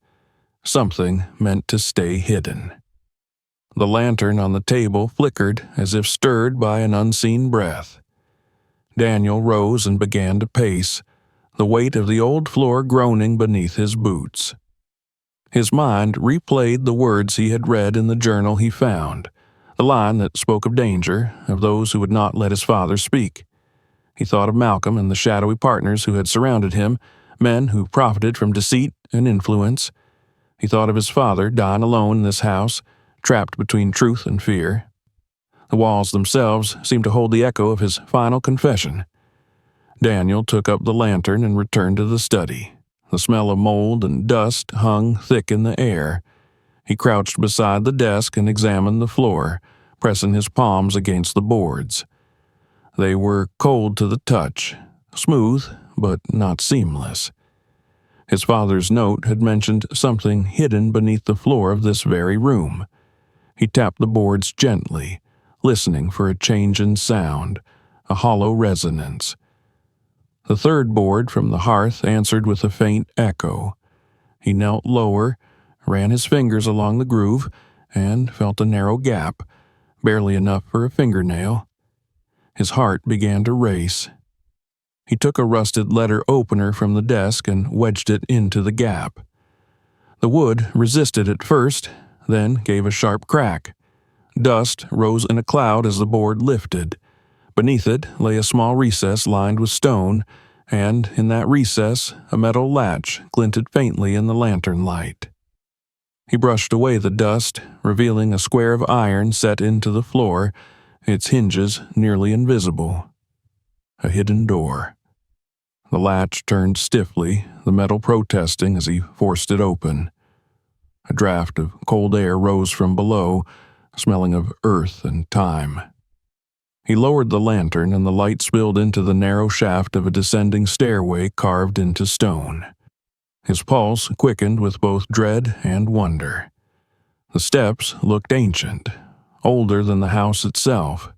something meant to stay hidden. The lantern on the table flickered as if stirred by an unseen breath. Daniel rose and began to pace, the weight of the old floor groaning beneath his boots. His mind replayed the words he had read in the journal he found, the line that spoke of danger, of those who would not let his father speak. He thought of Malcolm and the shadowy partners who had surrounded him, men who profited from deceit and influence. He thought of his father dying alone in this house, trapped between truth and fear. The walls themselves seemed to hold the echo of his final confession. Daniel took up the lantern and returned to the study. The smell of mold and dust hung thick in the air. He crouched beside the desk and examined the floor, pressing his palms against the boards. They were cold to the touch, smooth but not seamless. His father's note had mentioned something hidden beneath the floor of this very room. He tapped the boards gently, listening for a change in sound, a hollow resonance. The third board from the hearth answered with a faint echo. He knelt lower, ran his fingers along the groove, and felt a narrow gap, barely enough for a fingernail. His heart began to race. He took a rusted letter opener from the desk and wedged it into the gap. The wood resisted at first, then gave a sharp crack. Dust rose in a cloud as the board lifted. Beneath it lay a small recess lined with stone, and in that recess a metal latch glinted faintly in the lantern light. He brushed away the dust, revealing a square of iron set into the floor, its hinges nearly invisible. A hidden door. The latch turned stiffly, the metal protesting as he forced it open. A draft of cold air rose from below, smelling of earth and time. He lowered the lantern and the light spilled into the narrow shaft of a descending stairway carved into stone. His pulse quickened with both dread and wonder. The steps looked ancient, older than the house itself.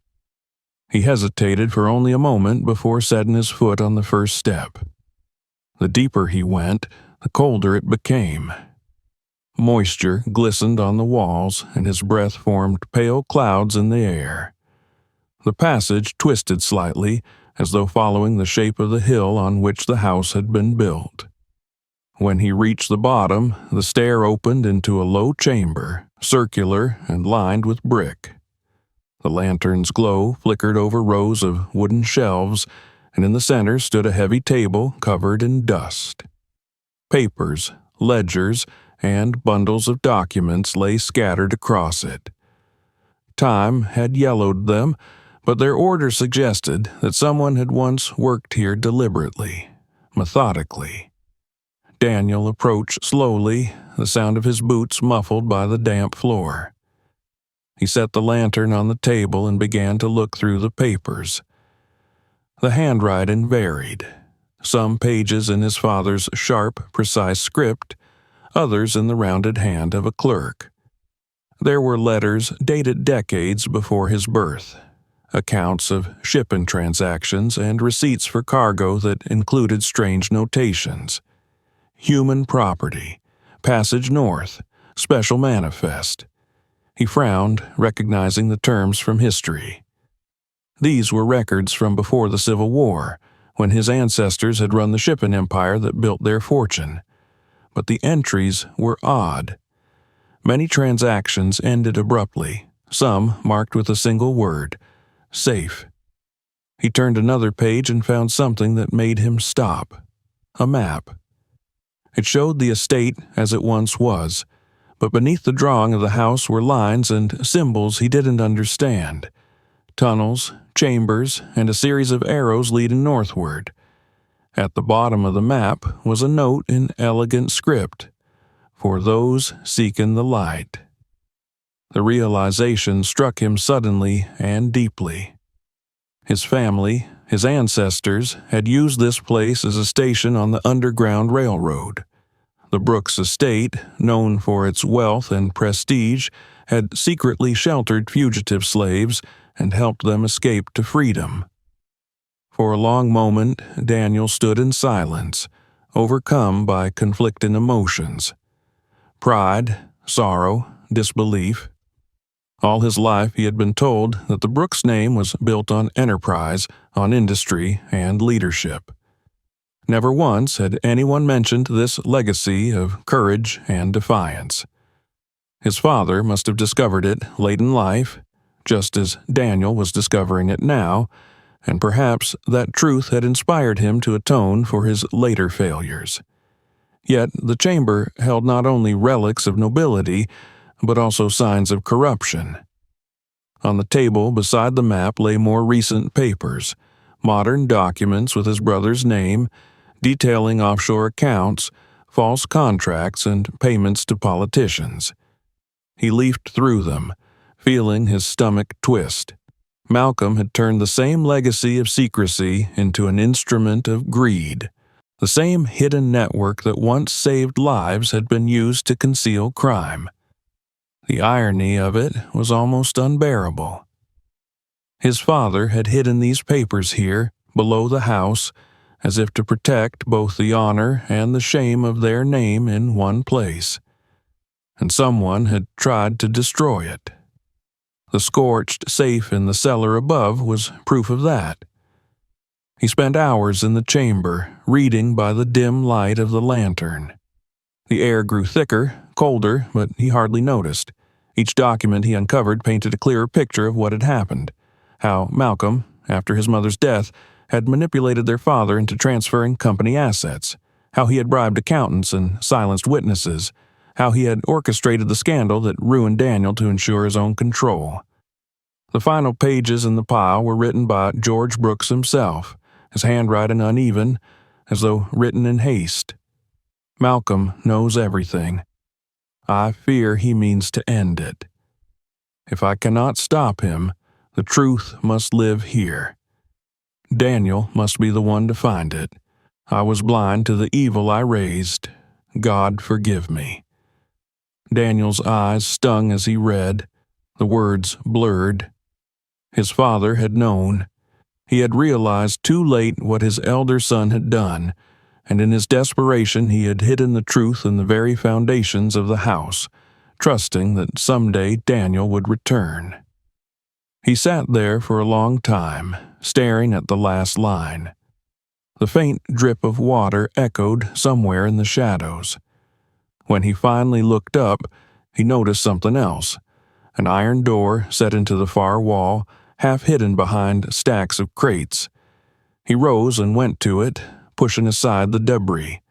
He hesitated for only a moment before setting his foot on the first step. The deeper he went, the colder it became. Moisture glistened on the walls, and his breath formed pale clouds in the air. The passage twisted slightly, as though following the shape of the hill on which the house had been built. When he reached the bottom, the stair opened into a low chamber, circular and lined with brick. The lantern's glow flickered over rows of wooden shelves, and in the center stood a heavy table covered in dust. Papers, ledgers, and bundles of documents lay scattered across it. Time had yellowed them, but their order suggested that someone had once worked here deliberately, methodically. Daniel approached slowly, the sound of his boots muffled by the damp floor. He set the lantern on the table and began to look through the papers. The handwriting varied, some pages in his father's sharp, precise script, others in the rounded hand of a clerk. There were letters dated decades before his birth, accounts of shipping transactions and receipts for cargo that included strange notations. Human property, passage north, special manifest. He frowned, recognizing the terms from history. These were records from before the Civil War, when his ancestors had run the shipping empire that built their fortune. But the entries were odd. Many transactions ended abruptly, some marked with a single word, safe. He turned another page and found something that made him stop. A map. It showed the estate as it once was, but beneath the drawing of the house were lines and symbols he didn't understand. Tunnels, chambers, and a series of arrows leading northward. At the bottom of the map was a note in elegant script, for those seeking the light. The realization struck him suddenly and deeply. His family, his ancestors, had used this place as a station on the Underground Railroad. The Brooks estate, known for its wealth and prestige, had secretly sheltered fugitive slaves and helped them escape to freedom. For a long moment, Daniel stood in silence, overcome by conflicting emotions. Pride, sorrow, disbelief. All his life he had been told that the Brooks name was built on enterprise, on industry, and leadership. Never once had anyone mentioned this legacy of courage and defiance. His father must have discovered it late in life, just as Daniel was discovering it now, and perhaps that truth had inspired him to atone for his later failures. Yet the chamber held not only relics of nobility, but also signs of corruption. On the table beside the map lay more recent papers, modern documents with his brother's name, detailing offshore accounts, false contracts, and payments to politicians. He leafed through them, feeling his stomach twist. Malcolm had turned the same legacy of secrecy into an instrument of greed. The same hidden network that once saved lives had been used to conceal crime. The irony of it was almost unbearable. His father had hidden these papers here, below the house, as if to protect both the honor and the shame of their name in one place. And someone had tried to destroy it. The scorched safe in the cellar above was proof of that. He spent hours in the chamber, reading by the dim light of the lantern. The air grew thicker, colder, but he hardly noticed. Each document he uncovered painted a clearer picture of what had happened. How Malcolm, after his mother's death, had manipulated their father into transferring company assets. How he had bribed accountants and silenced witnesses. How he had orchestrated the scandal that ruined Daniel to ensure his own control. The final pages in the pile were written by George Brooks himself, his handwriting uneven, as though written in haste. Malcolm knows everything. I fear he means to end it. If I cannot stop him, the truth must live here. Daniel must be the one to find it. I was blind to the evil I raised. God forgive me. Daniel's eyes stung as he read, the words blurred. His father had known. He had realized too late what his elder son had done, and in his desperation he had hidden the truth in the very foundations of the house, trusting that someday Daniel would return. He sat there for a long time, staring at the last line. The faint drip of water echoed somewhere in the shadows. When he finally looked up, he noticed something else. An iron door set into the far wall, half hidden behind stacks of crates. He rose and went to it, pushing aside the debris.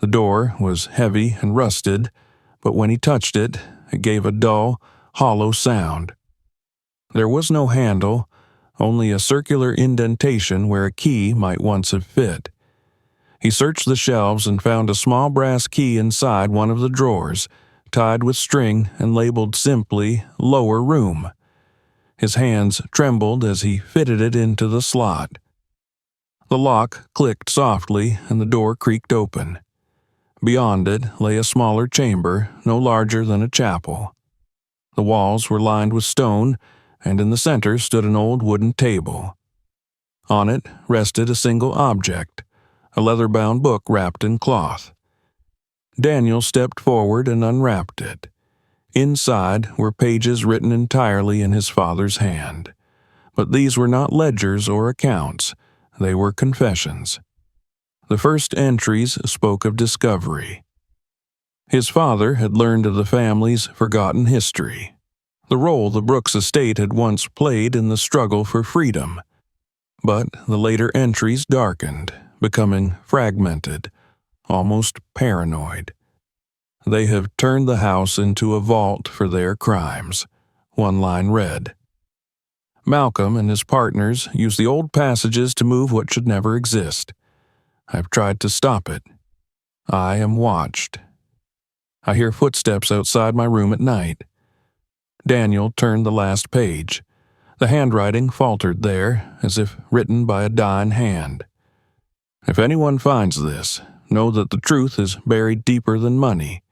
The door was heavy and rusted, but when he touched it, it gave a dull, hollow sound. There was no handle, only a circular indentation where a key might once have fit. He searched the shelves and found a small brass key inside one of the drawers, tied with string and labeled simply "Lower Room." His hands trembled as he fitted it into the slot. The lock clicked softly and the door creaked open. Beyond it lay a smaller chamber, no larger than a chapel. The walls were lined with stone, and in the center stood an old wooden table. On it rested a single object, a leather-bound book wrapped in cloth. Daniel stepped forward and unwrapped it. Inside were pages written entirely in his father's hand. But these were not ledgers or accounts. They were confessions. The first entries spoke of discovery. His father had learned of the family's forgotten history, the role the Brooks estate had once played in the struggle for freedom. But the later entries darkened, becoming fragmented, almost paranoid. They have turned the house into a vault for their crimes, one line read. Malcolm and his partners used the old passages to move what should never exist. I've tried to stop it. I am watched. I hear footsteps outside my room at night. Daniel turned the last page. The handwriting faltered there, as if written by a dying hand. If anyone finds this, know that the truth is buried deeper than money.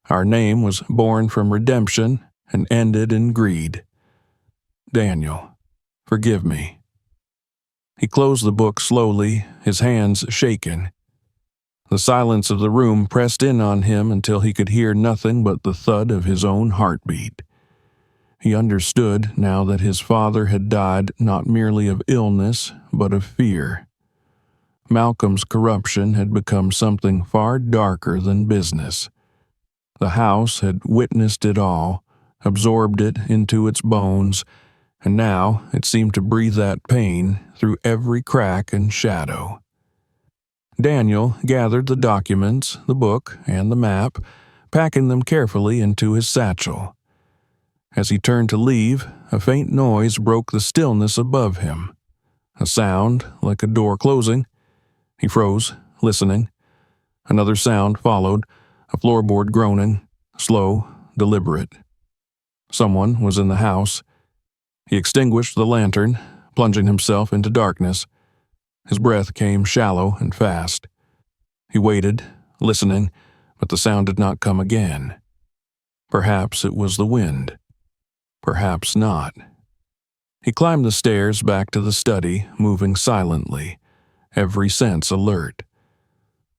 Our name was born from redemption and ended in greed. Daniel, forgive me. He closed the book slowly, his hands shaken. The silence of the room pressed in on him until he could hear nothing but the thud of his own heartbeat. He understood now that his father had died not merely of illness, but of fear. Malcolm's corruption had become something far darker than business. The house had witnessed it all, absorbed it into its bones, and now it seemed to breathe that pain through every crack and shadow. Daniel gathered the documents, the book, and the map, packing them carefully into his satchel. As he turned to leave, a faint noise broke the stillness above him. A sound like a door closing. He froze, listening. Another sound followed, a floorboard groaning, slow, deliberate. Someone was in the house. He extinguished the lantern, plunging himself into darkness. His breath came shallow and fast. He waited, listening, but the sound did not come again. Perhaps it was the wind. Perhaps not. He climbed the stairs back to the study, moving silently, every sense alert.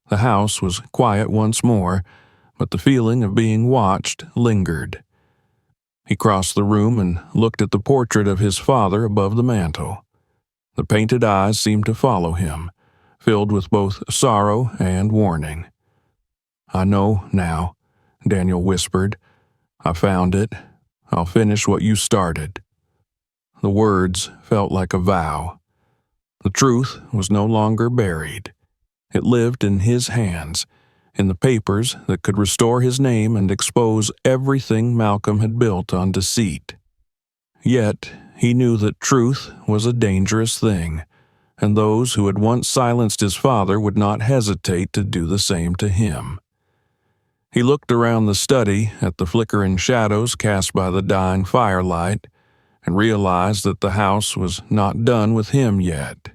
The house was quiet once more, but the feeling of being watched lingered. He crossed the room and looked at the portrait of his father above the mantel. The painted eyes seemed to follow him, filled with both sorrow and warning. "I know now," Daniel whispered. "I found it. I'll finish what you started." The words felt like a vow. The truth was no longer buried. It lived in his hands, in the papers that could restore his name and expose everything Malcolm had built on deceit. Yet he knew that truth was a dangerous thing, and those who had once silenced his father would not hesitate to do the same to him. He looked around the study at the flickering shadows cast by the dying firelight and realized that the house was not done with him yet.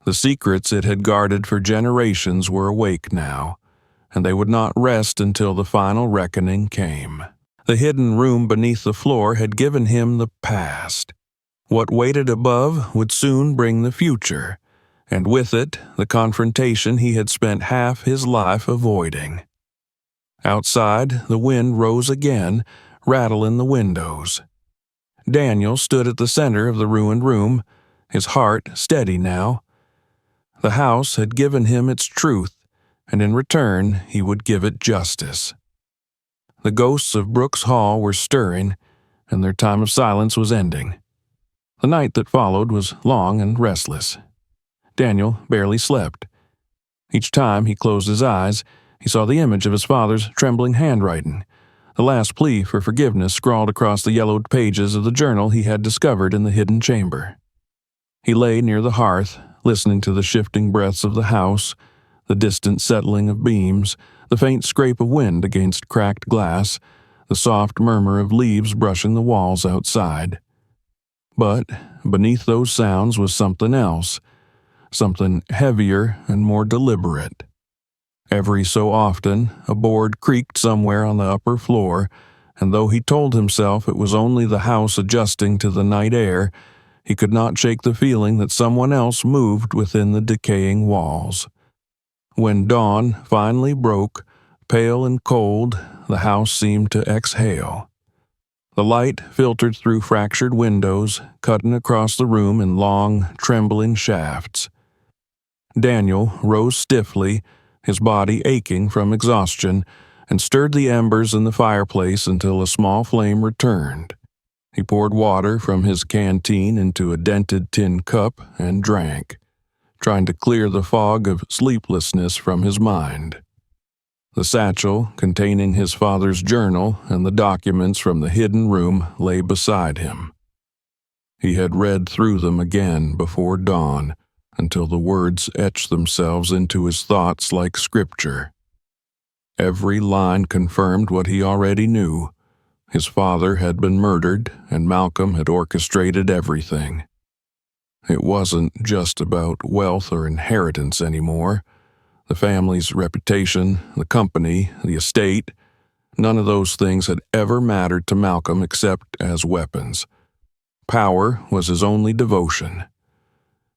The secrets it had guarded for generations were awake now, and they would not rest until the final reckoning came. The hidden room beneath the floor had given him the past. What waited above would soon bring the future, and with it the confrontation he had spent half his life avoiding. Outside, the wind rose again, rattling the windows. Daniel stood at the center of the ruined room, his heart steady now. The house had given him its truth, and in return he would give it justice. The ghosts of Brooks Hall were stirring, and their time of silence was ending. The night that followed was long and restless. Daniel barely slept. Each time he closed his eyes, he saw the image of his father's trembling handwriting, the last plea for forgiveness scrawled across the yellowed pages of the journal he had discovered in the hidden chamber. He lay near the hearth, listening to the shifting breaths of the house, the distant settling of beams, the faint scrape of wind against cracked glass, the soft murmur of leaves brushing the walls outside. But beneath those sounds was something else, something heavier and more deliberate. Every so often, a board creaked somewhere on the upper floor, and though he told himself it was only the house adjusting to the night air, he could not shake the feeling that someone else moved within the decaying walls. When dawn finally broke, pale and cold, the house seemed to exhale. The light filtered through fractured windows, cutting across the room in long, trembling shafts. Daniel rose stiffly, his body aching from exhaustion, and stirred the embers in the fireplace until a small flame returned. He poured water from his canteen into a dented tin cup and drank, trying to clear the fog of sleeplessness from his mind. The satchel containing his father's journal and the documents from the hidden room lay beside him. He had read through them again before dawn, until the words etched themselves into his thoughts like scripture. Every line confirmed what he already knew. His father had been murdered, and Malcolm had orchestrated everything. It wasn't just about wealth or inheritance anymore. The family's reputation, the company, the estate, none of those things had ever mattered to Malcolm except as weapons. Power was his only devotion.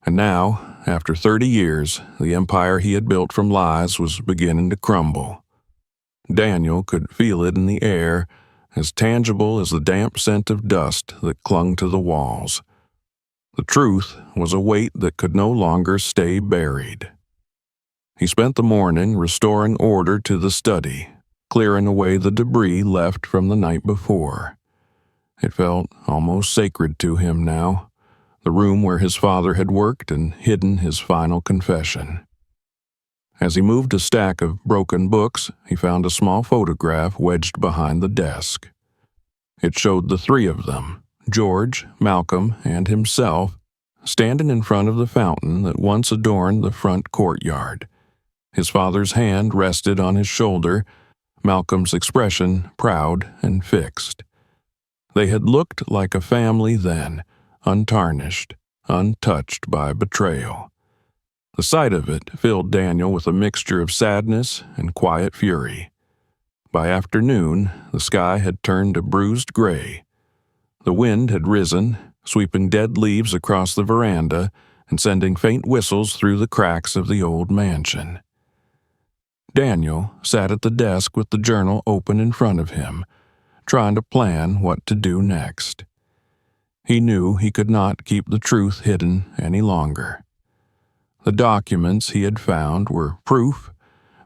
And now, after 30 years, the empire he had built from lies was beginning to crumble. Daniel could feel it in the air, as tangible as the damp scent of dust that clung to the walls. The truth was a weight that could no longer stay buried. He spent the morning restoring order to the study, clearing away the debris left from the night before. It felt almost sacred to him now, the room where his father had worked and hidden his final confession. As he moved a stack of broken books, he found a small photograph wedged behind the desk. It showed the three of them, George, Malcolm, and himself, standing in front of the fountain that once adorned the front courtyard. His father's hand rested on his shoulder, Malcolm's expression proud and fixed. They had looked like a family then, untarnished, untouched by betrayal. The sight of it filled Daniel with a mixture of sadness and quiet fury. By afternoon, the sky had turned a bruised gray. The wind had risen, sweeping dead leaves across the veranda and sending faint whistles through the cracks of the old mansion. Daniel sat at the desk with the journal open in front of him, trying to plan what to do next. He knew he could not keep the truth hidden any longer. The documents he had found were proof,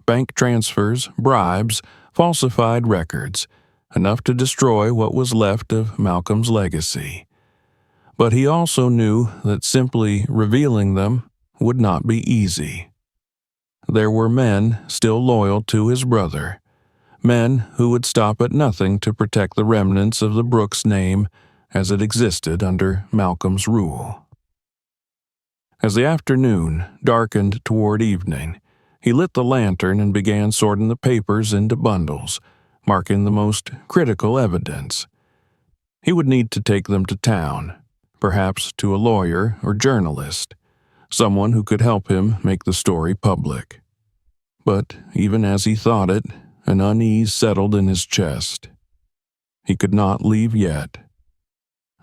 bank transfers, bribes, falsified records, enough to destroy what was left of Malcolm's legacy. But he also knew that simply revealing them would not be easy. There were men still loyal to his brother, men who would stop at nothing to protect the remnants of the Brooks name as it existed under Malcolm's rule. As the afternoon darkened toward evening, he lit the lantern and began sorting the papers into bundles, marking the most critical evidence. He would need to take them to town, perhaps to a lawyer or journalist, someone who could help him make the story public. But even as he thought it, an unease settled in his chest. He could not leave yet.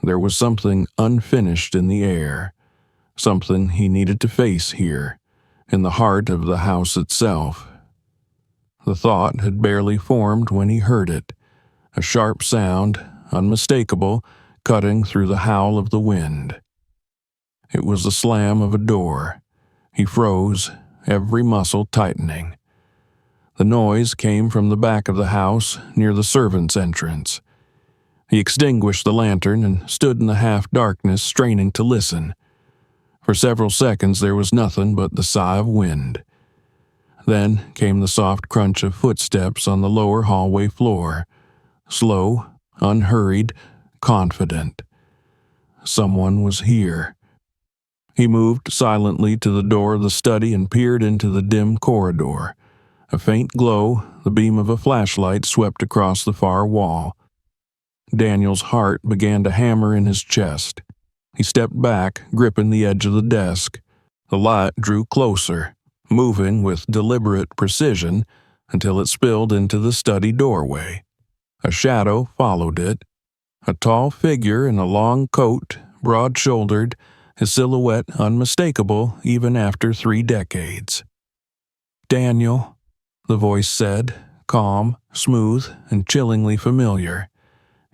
There was something unfinished in the air, something he needed to face here, in the heart of the house itself. The thought had barely formed when he heard it, a sharp sound, unmistakable, cutting through the howl of the wind. It was the slam of a door. He froze, every muscle tightening. The noise came from the back of the house, near the servants' entrance. He extinguished the lantern and stood in the half-darkness, straining to listen. For several seconds there was nothing but the sigh of wind. Then came the soft crunch of footsteps on the lower hallway floor, slow, unhurried, confident. Someone was here. He moved silently to the door of the study and peered into the dim corridor. A faint glow, the beam of a flashlight, swept across the far wall. Daniel's heart began to hammer in his chest. He stepped back, gripping the edge of the desk. The light drew closer, moving with deliberate precision until it spilled into the study doorway. A shadow followed it. A tall figure in a long coat, broad-shouldered, his silhouette unmistakable even after 3 decades. "Daniel," the voice said, calm, smooth, and chillingly familiar.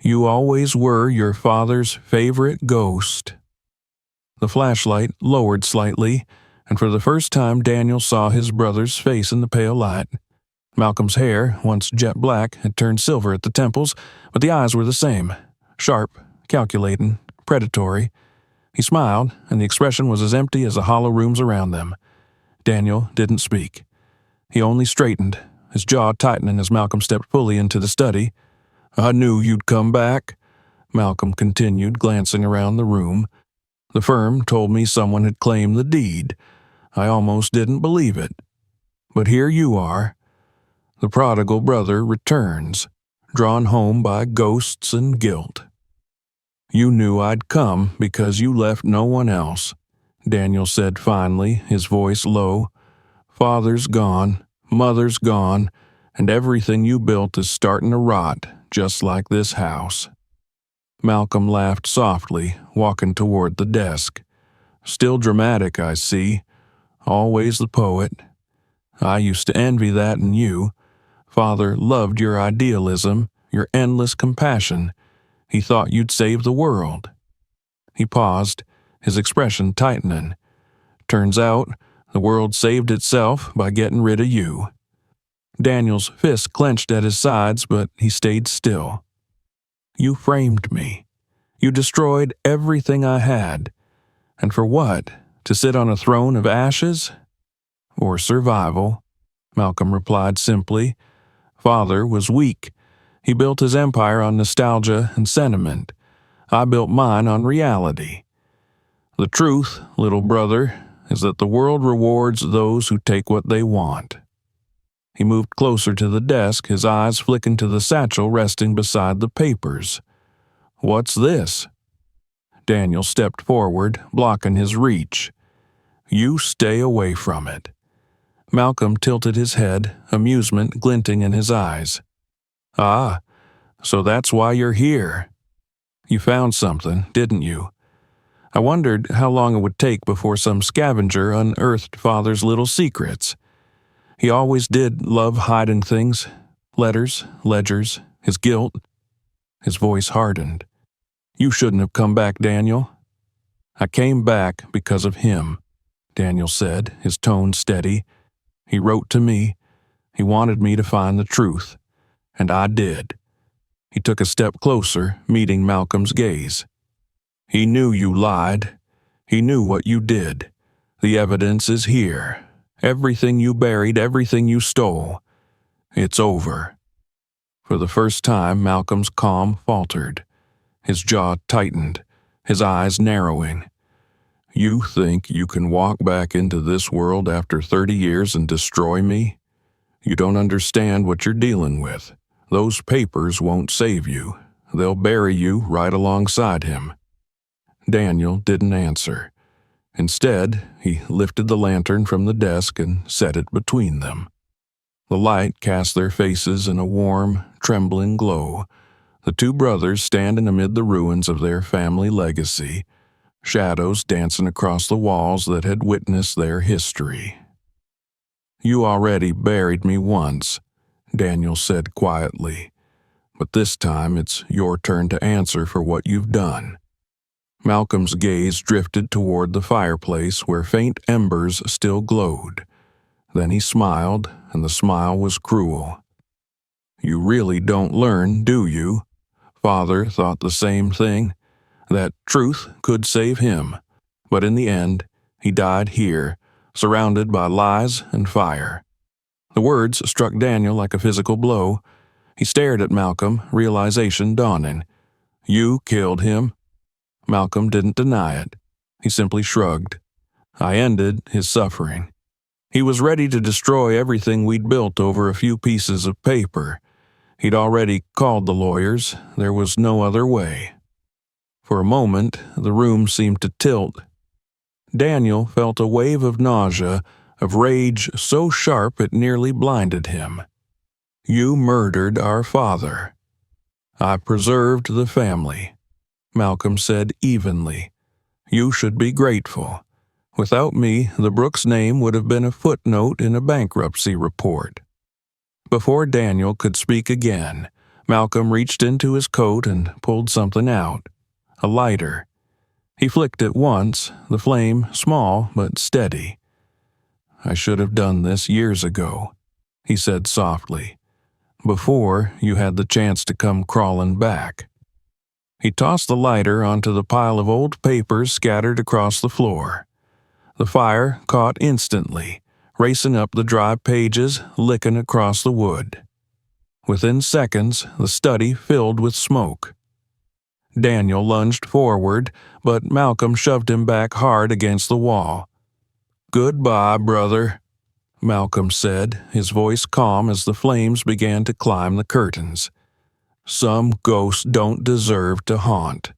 "You always were your father's favorite ghost." The flashlight lowered slightly, and for the first time Daniel saw his brother's face in the pale light. Malcolm's hair, once jet black, had turned silver at the temples, but the eyes were the same, sharp, calculating, predatory. He smiled, and the expression was as empty as the hollow rooms around them. Daniel didn't speak. He only straightened, his jaw tightening as Malcolm stepped fully into the study. "I knew you'd come back," Malcolm continued, glancing around the room. "The firm told me someone had claimed the deed. I almost didn't believe it. But here you are. The prodigal brother returns, drawn home by ghosts and guilt." "You knew I'd come because you left no one else," Daniel said finally, his voice low. "Father's gone, mother's gone, and everything you built is starting to rot, just like this house." Malcolm laughed softly, walking toward the desk. "Still dramatic, I see. Always the poet. I used to envy that in you. Father loved your idealism, your endless compassion. He thought you'd save the world." He paused, his expression tightening. "Turns out, the world saved itself by getting rid of you." Daniel's fist clenched at his sides, but he stayed still. "You framed me. You destroyed everything I had. And for what? To sit on a throne of ashes? Or survival?" Malcolm replied simply. "Father was weak. He built his empire on nostalgia and sentiment. I built mine on reality. The truth, little brother, is that the world rewards those who take what they want." He moved closer to the desk, his eyes flicking to the satchel resting beside the papers. "What's this?" Daniel stepped forward, blocking his reach. "You stay away from it." Malcolm tilted his head, amusement glinting in his eyes. "Ah, so that's why you're here. You found something, didn't you? I wondered how long it would take before some scavenger unearthed Father's little secrets. He always did love hiding things, letters, ledgers, his guilt." His voice hardened. "You shouldn't have come back, Daniel." "I came back because of him," Daniel said, his tone steady. "He wrote to me. He wanted me to find the truth. And I did." He took a step closer, meeting Malcolm's gaze. "He knew you lied. He knew what you did. The evidence is here. Everything you buried, everything you stole. It's over." For the first time, Malcolm's calm faltered. His jaw tightened, his eyes narrowing. "You think you can walk back into this world after 30 years and destroy me? You don't understand what you're dealing with. Those papers won't save you. They'll bury you right alongside him." Daniel didn't answer. Instead, he lifted the lantern from the desk and set it between them. The light cast their faces in a warm, trembling glow, the two brothers standing amid the ruins of their family legacy, shadows dancing across the walls that had witnessed their history. "You already buried me once," Daniel said quietly, "but this time it's your turn to answer for what you've done." Malcolm's gaze drifted toward the fireplace where faint embers still glowed. Then he smiled, and the smile was cruel. "You really don't learn, do you? Father thought the same thing, that truth could save him, but in the end, he died here, surrounded by lies and fire." The words struck Daniel like a physical blow. He stared at Malcolm, realization dawning. "You killed him?" Malcolm didn't deny it. He simply shrugged. "I ended his suffering. He was ready to destroy everything we'd built over a few pieces of paper. He'd already called the lawyers. There was no other way." For a moment, the room seemed to tilt. Daniel felt a wave of nausea, of rage so sharp it nearly blinded him. "You murdered our father." "I preserved the family," Malcolm said evenly. "You should be grateful. Without me, the Brooks name would have been a footnote in a bankruptcy report." Before Daniel could speak again, Malcolm reached into his coat and pulled something out. A lighter. He flicked it once, the flame small but steady. "I should have done this years ago," he said softly, "before you had the chance to come crawling back." He tossed the lighter onto the pile of old papers scattered across the floor. The fire caught instantly, racing up the dry pages, licking across the wood. Within seconds, the study filled with smoke. Daniel lunged forward, but Malcolm shoved him back hard against the wall. "Goodbye, brother," Malcolm said, his voice calm as the flames began to climb the curtains. "Some ghosts don't deserve to haunt."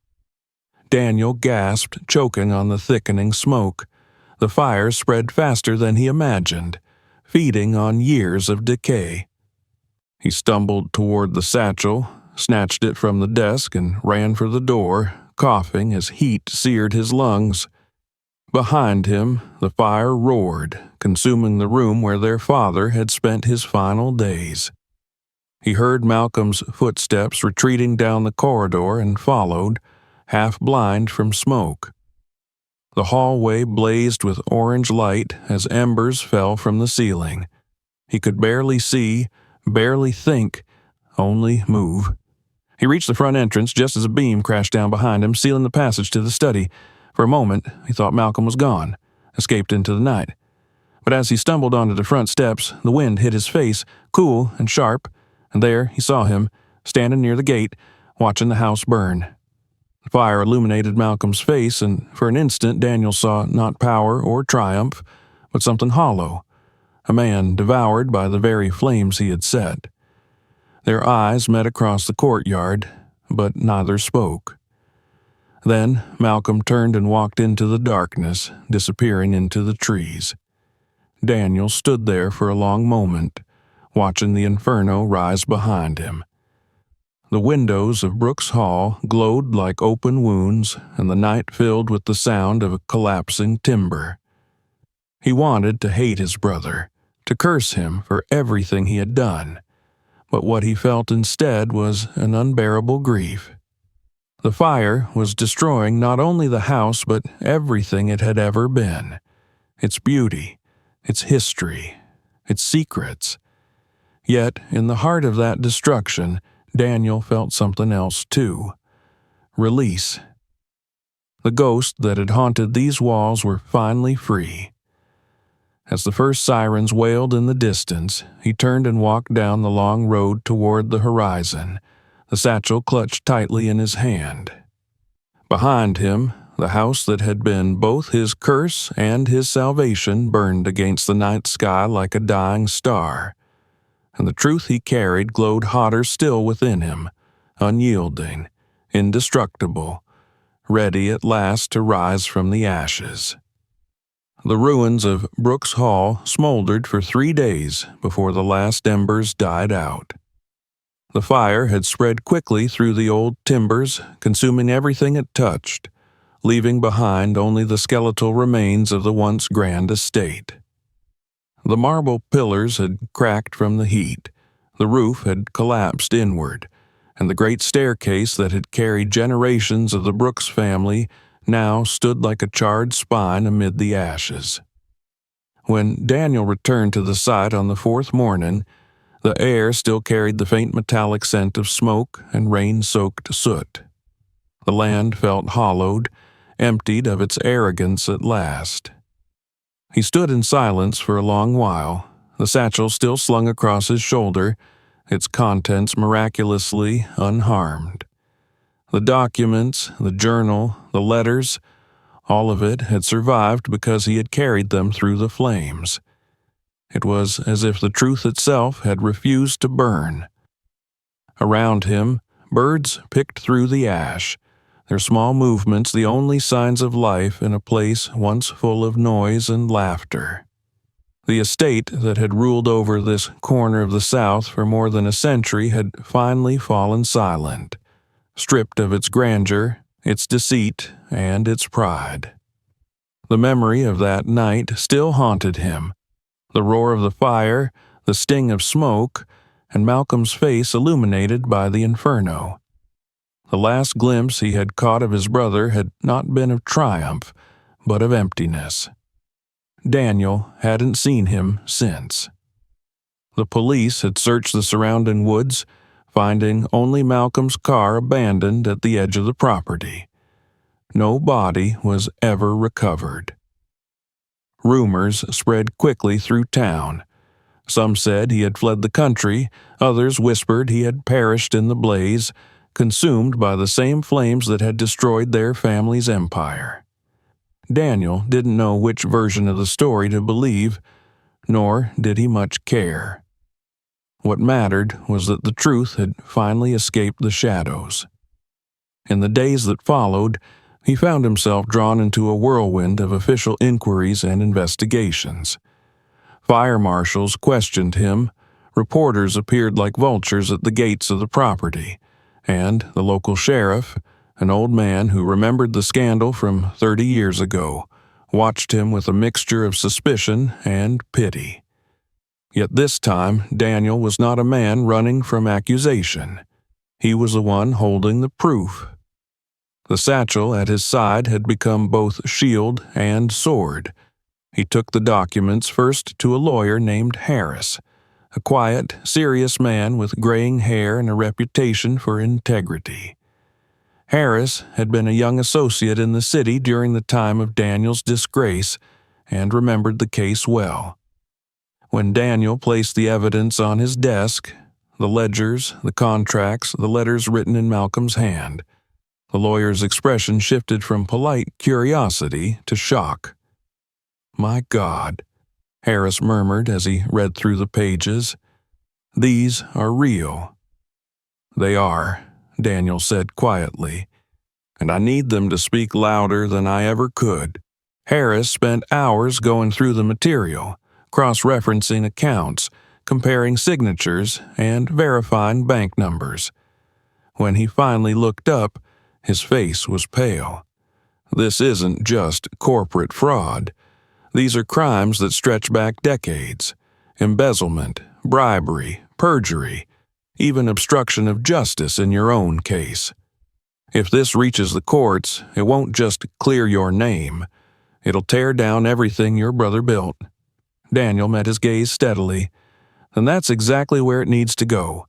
Daniel gasped, choking on the thickening smoke. The fire spread faster than he imagined, feeding on years of decay. He stumbled toward the satchel, snatched it from the desk, and ran for the door, coughing as heat seared his lungs. Behind him, the fire roared, consuming the room where their father had spent his final days. He heard Malcolm's footsteps retreating down the corridor and followed, half blind from smoke. The hallway blazed with orange light as embers fell from the ceiling. He could barely see, barely think, only move. He reached the front entrance just as a beam crashed down behind him, sealing the passage to the study. For a moment, he thought Malcolm was gone, escaped into the night. But as he stumbled onto the front steps, the wind hit his face, cool and sharp, and there he saw him, standing near the gate, watching the house burn. The fire illuminated Malcolm's face, and for an instant Daniel saw not power or triumph, but something hollow, a man devoured by the very flames he had set. Their eyes met across the courtyard. but neither spoke. Then Malcolm turned and walked into the darkness, disappearing into the trees. Daniel stood there for a long moment, watching the inferno rise behind him. The windows of Brooks Hall glowed like open wounds, and the night filled with the sound of collapsing timber. He wanted to hate his brother, to curse him for everything he had done, but what he felt instead was an unbearable grief. The fire was destroying not only the house but everything it had ever been, its beauty, its history, its secrets. Yet, in the heart of that destruction, Daniel felt something else too. Release. The ghosts that had haunted these walls were finally free. As the first sirens wailed in the distance, he turned and walked down the long road toward the horizon, the satchel clutched tightly in his hand. Behind him, the house that had been both his curse and his salvation burned against the night sky like a dying star, and the truth he carried glowed hotter still within him, unyielding, indestructible, ready at last to rise from the ashes. The ruins of Brooks Hall smoldered for 3 days before the last embers died out. The fire had spread quickly through the old timbers, consuming everything it touched, leaving behind only the skeletal remains of the once grand estate. The marble pillars had cracked from the heat, the roof had collapsed inward, and the great staircase that had carried generations of the Brooks family now stood like a charred spine amid the ashes. When Daniel returned to the site on the 4th morning, the air still carried the faint metallic scent of smoke and rain-soaked soot. The land felt hollowed, emptied of its arrogance at last. He stood in silence for a long while, the satchel still slung across his shoulder, its contents miraculously unharmed. The documents, the journal, the letters, all of it had survived because he had carried them through the flames. It was as if the truth itself had refused to burn. Around him, birds picked through the ash, their small movements the only signs of life in a place once full of noise and laughter. The estate that had ruled over this corner of the South for more than a century had finally fallen silent, stripped of its grandeur, its deceit, and its pride. The memory of that night still haunted him, the roar of the fire, the sting of smoke, and Malcolm's face illuminated by the inferno. The last glimpse he had caught of his brother had not been of triumph, but of emptiness. Daniel hadn't seen him since. The police had searched the surrounding woods, finding only Malcolm's car abandoned at the edge of the property. No body was ever recovered. Rumors spread quickly through town. Some said he had fled the country, others whispered he had perished in the blaze, consumed by the same flames that had destroyed their family's empire. Daniel didn't know which version of the story to believe, nor did he much care. What mattered was that the truth had finally escaped the shadows. In the days that followed, he found himself drawn into a whirlwind of official inquiries and investigations. Fire marshals questioned him, reporters appeared like vultures at the gates of the property, and the local sheriff, an old man who remembered the scandal from 30 years ago, watched him with a mixture of suspicion and pity. Yet this time, Daniel was not a man running from accusation. He was the one holding the proof. The satchel at his side had become both shield and sword. He took the documents first to a lawyer named Harris, a quiet, serious man with graying hair and a reputation for integrity. Harris had been a young associate in the city during the time of Daniel's disgrace and remembered the case well. When Daniel placed the evidence on his desk, the ledgers, the contracts, the letters written in Malcolm's hand, the lawyer's expression shifted from polite curiosity to shock. "My God," Harris murmured as he read through the pages. "These are real." "They are," Daniel said quietly, "and I need them to speak louder than I ever could." Harris spent hours going through the material, cross-referencing accounts, comparing signatures, and verifying bank numbers. When he finally looked up, his face was pale. This isn't just corporate fraud. These are crimes that stretch back decades. Embezzlement, bribery, perjury, even obstruction of justice in your own case. If this reaches the courts, it won't just clear your name. It'll tear down everything your brother built. Daniel met his gaze steadily. And that's exactly where it needs to go.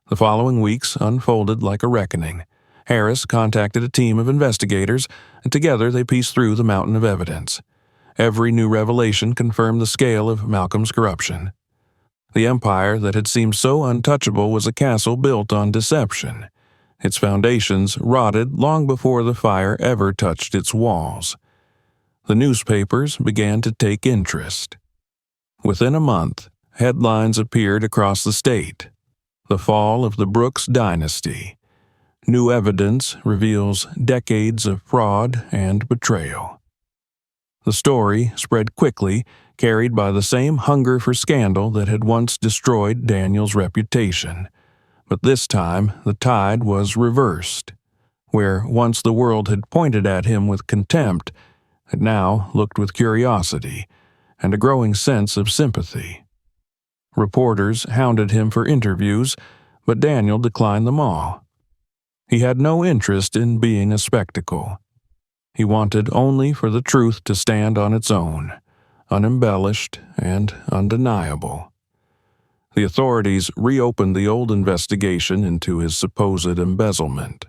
The following weeks unfolded like a reckoning. Harris contacted a team of investigators, and together they pieced through the mountain of evidence. Every new revelation confirmed the scale of Malcolm's corruption. The empire that had seemed so untouchable was a castle built on deception. Its foundations rotted long before the fire ever touched its walls. The newspapers began to take interest. Within a month, headlines appeared across the state. The fall of the Brooks dynasty. New evidence reveals decades of fraud and betrayal. The story spread quickly, carried by the same hunger for scandal that had once destroyed Daniel's reputation. But this time, the tide was reversed. Where once the world had pointed at him with contempt, it now looked with curiosity and a growing sense of sympathy. Reporters hounded him for interviews, but Daniel declined them all. He had no interest in being a spectacle. He wanted only for the truth to stand on its own, unembellished and undeniable. The authorities reopened the old investigation into his supposed embezzlement.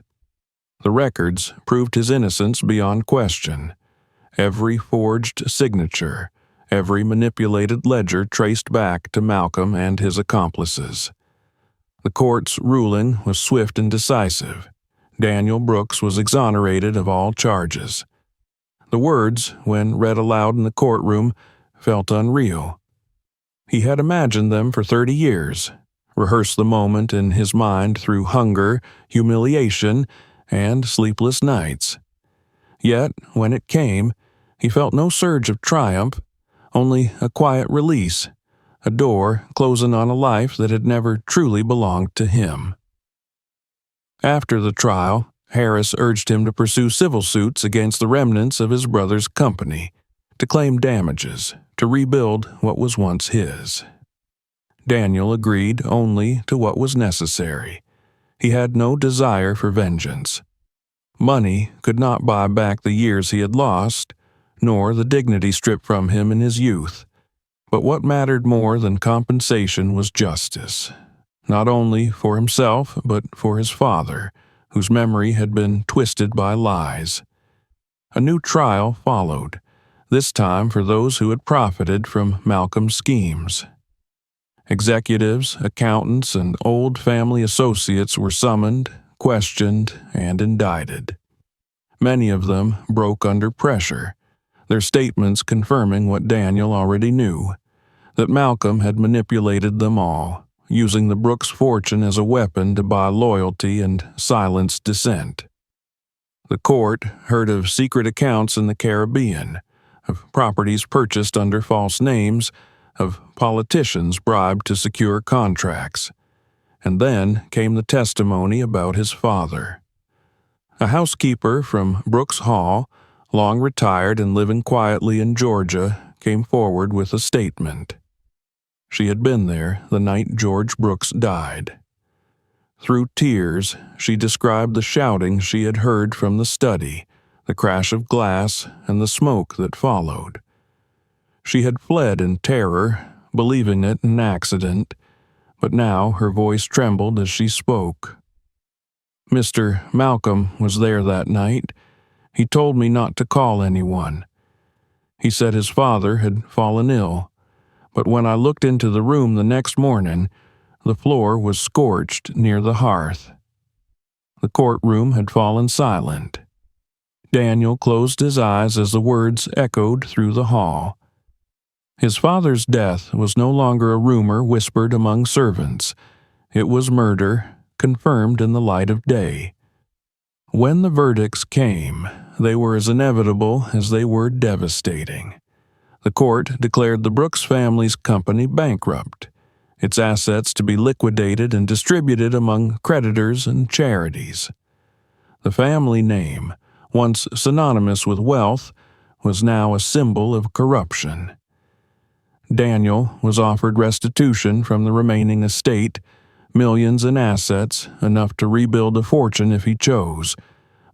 The records proved his innocence beyond question. Every forged signature, every manipulated ledger traced back to Malcolm and his accomplices. The court's ruling was swift and decisive. Daniel Brooks was exonerated of all charges. The words, when read aloud in the courtroom, felt unreal. He had imagined them for 30 years, rehearsed the moment in his mind through hunger, humiliation, and sleepless nights. Yet, when it came, he felt no surge of triumph, only a quiet release, a door closing on a life that had never truly belonged to him. After the trial, Harris urged him to pursue civil suits against the remnants of his brother's company, to claim damages, to rebuild what was once his. Daniel agreed only to what was necessary. He had no desire for vengeance. Money could not buy back the years he had lost, nor the dignity stripped from him in his youth. But what mattered more than compensation was justice, not only for himself but for his father, whose memory had been twisted by lies. A new trial followed, this time for those who had profited from Malcolm's schemes. Executives, accountants, and old family associates were summoned, questioned, and indicted. Many of them broke under pressure, their statements confirming what Daniel already knew, that Malcolm had manipulated them all, using the Brooks fortune as a weapon to buy loyalty and silence dissent. The court heard of secret accounts in the Caribbean, of properties purchased under false names, of politicians bribed to secure contracts. And then came the testimony about his father. A housekeeper from Brooks Hall, long retired and living quietly in Georgia, came forward with a statement. She had been there the night George Brooks died. Through tears, she described the shouting she had heard from the study, the crash of glass, and the smoke that followed. She had fled in terror, believing it an accident, but now her voice trembled as she spoke. Mr. Malcolm was there that night. He told me not to call anyone. He said his father had fallen ill, but when I looked into the room the next morning, the floor was scorched near the hearth. The courtroom had fallen silent. Daniel closed his eyes as the words echoed through the hall. His father's death was no longer a rumor whispered among servants. It was murder, confirmed in the light of day. When the verdicts came, they were as inevitable as they were devastating. The court declared the Brooks family's company bankrupt, its assets to be liquidated and distributed among creditors and charities. The family name, once synonymous with wealth, was now a symbol of corruption. Daniel was offered restitution from the remaining estate, millions in assets, enough to rebuild a fortune if he chose,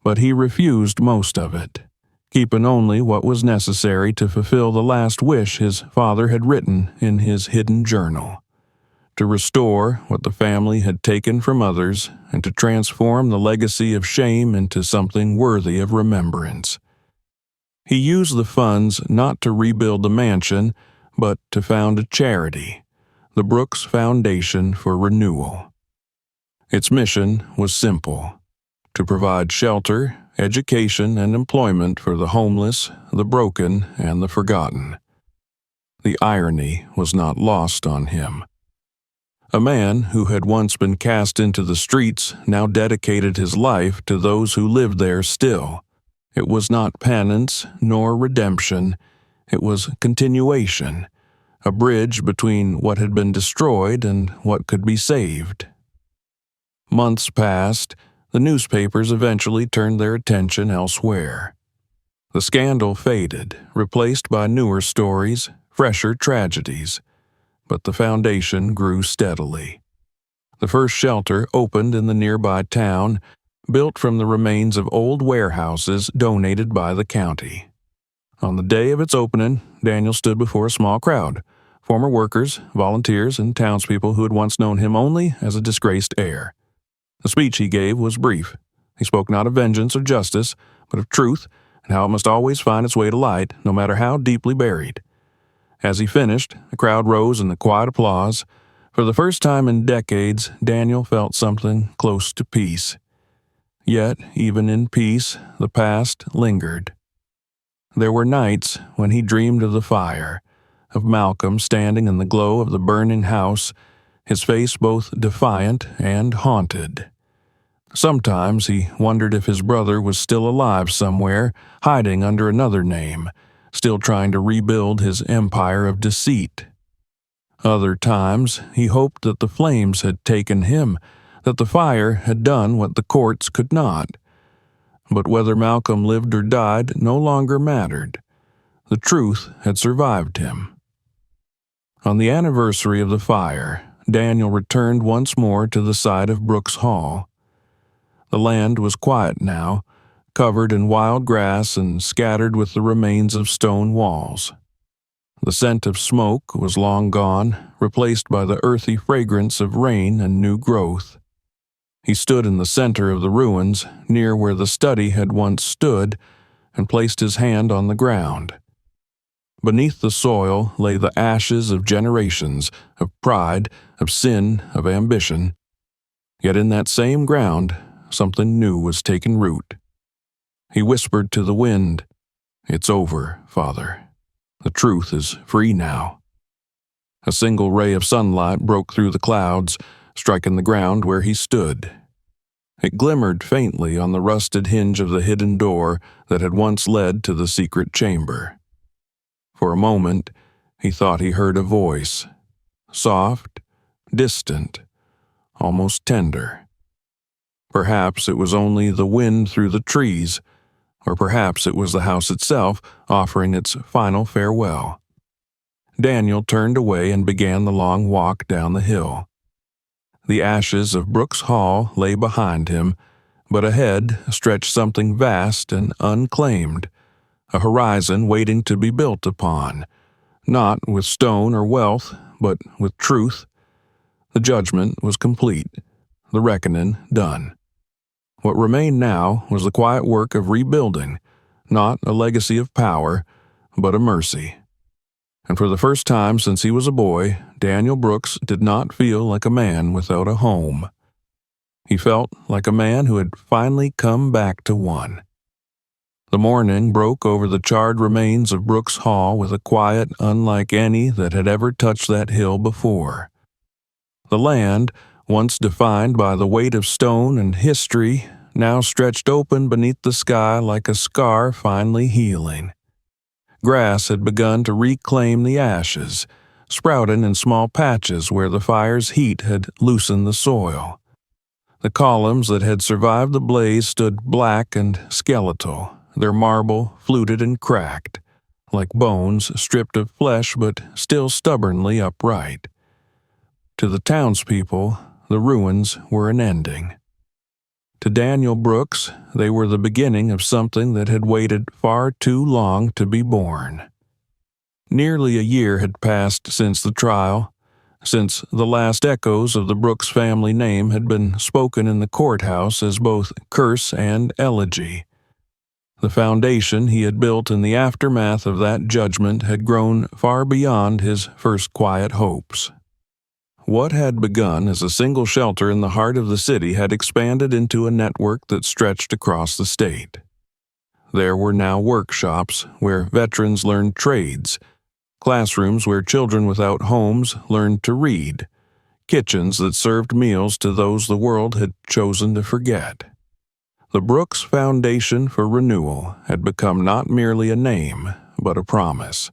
but he refused most of it, keeping only what was necessary to fulfill the last wish his father had written in his hidden journal: to restore what the family had taken from others and to transform the legacy of shame into something worthy of remembrance. He used the funds not to rebuild the mansion, but to found a charity, the Brooks Foundation for Renewal. Its mission was simple: to provide shelter, education, and employment for the homeless, the broken, and the forgotten. The irony was not lost on him. A man who had once been cast into the streets now dedicated his life to those who lived there still. It was not penance nor redemption. It was continuation, a bridge between what had been destroyed and what could be saved. Months passed. The newspapers eventually turned their attention elsewhere. The scandal faded, replaced by newer stories, fresher tragedies. But the foundation grew steadily. The first shelter opened in the nearby town, built from the remains of old warehouses donated by the county. On the day of its opening, Daniel stood before a small crowd, former workers, volunteers, and townspeople who had once known him only as a disgraced heir. The speech he gave was brief. He spoke not of vengeance or justice, but of truth and how it must always find its way to light, no matter how deeply buried. As he finished, the crowd rose in the quiet applause. For the first time in decades, Daniel felt something close to peace. Yet, even in peace, the past lingered. There were nights when he dreamed of the fire, of Malcolm standing in the glow of the burning house, his face both defiant and haunted. Sometimes he wondered if his brother was still alive somewhere, hiding under another name, still trying to rebuild his empire of deceit. Other times, he hoped that the flames had taken him, that the fire had done what the courts could not. But whether Malcolm lived or died no longer mattered. The truth had survived him. On the anniversary of the fire, Daniel returned once more to the site of Brooks Hall. The land was quiet now, covered in wild grass and scattered with the remains of stone walls. The scent of smoke was long gone, replaced by the earthy fragrance of rain and new growth. He stood in the center of the ruins, near where the study had once stood, and placed his hand on the ground. Beneath the soil lay the ashes of generations, of pride, of sin, of ambition. Yet in that same ground, something new was taking root. He whispered to the wind, "It's over, Father. The truth is free now." A single ray of sunlight broke through the clouds, striking the ground where he stood. It glimmered faintly on the rusted hinge of the hidden door that had once led to the secret chamber. For a moment, he thought he heard a voice, soft, distant, almost tender. Perhaps it was only the wind through the trees, or perhaps it was the house itself offering its final farewell. Daniel turned away and began the long walk down the hill. The ashes of Brooks Hall lay behind him, but ahead stretched something vast and unclaimed, a horizon waiting to be built upon, not with stone or wealth, but with truth. The judgment was complete, the reckoning done. What remained now was the quiet work of rebuilding, not a legacy of power, but a mercy. And for the first time since he was a boy, Daniel Brooks did not feel like a man without a home. He felt like a man who had finally come back to one. The morning broke over the charred remains of Brooks Hall with a quiet unlike any that had ever touched that hill before. The land, once defined by the weight of stone and history, now stretched open beneath the sky like a scar finally healing. Grass had begun to reclaim the ashes, sprouting in small patches where the fire's heat had loosened the soil. The columns that had survived the blaze stood black and skeletal, their marble fluted and cracked, like bones stripped of flesh but still stubbornly upright. To the townspeople, the ruins were an ending. To Daniel Brooks, they were the beginning of something that had waited far too long to be born. Nearly a year had passed since the trial, since the last echoes of the Brooks family name had been spoken in the courthouse as both curse and elegy. The foundation he had built in the aftermath of that judgment had grown far beyond his first quiet hopes. What had begun as a single shelter in the heart of the city had expanded into a network that stretched across the state. There were now workshops where veterans learned trades, classrooms where children without homes learned to read, kitchens that served meals to those the world had chosen to forget. The Brooks Foundation for Renewal had become not merely a name, but a promise.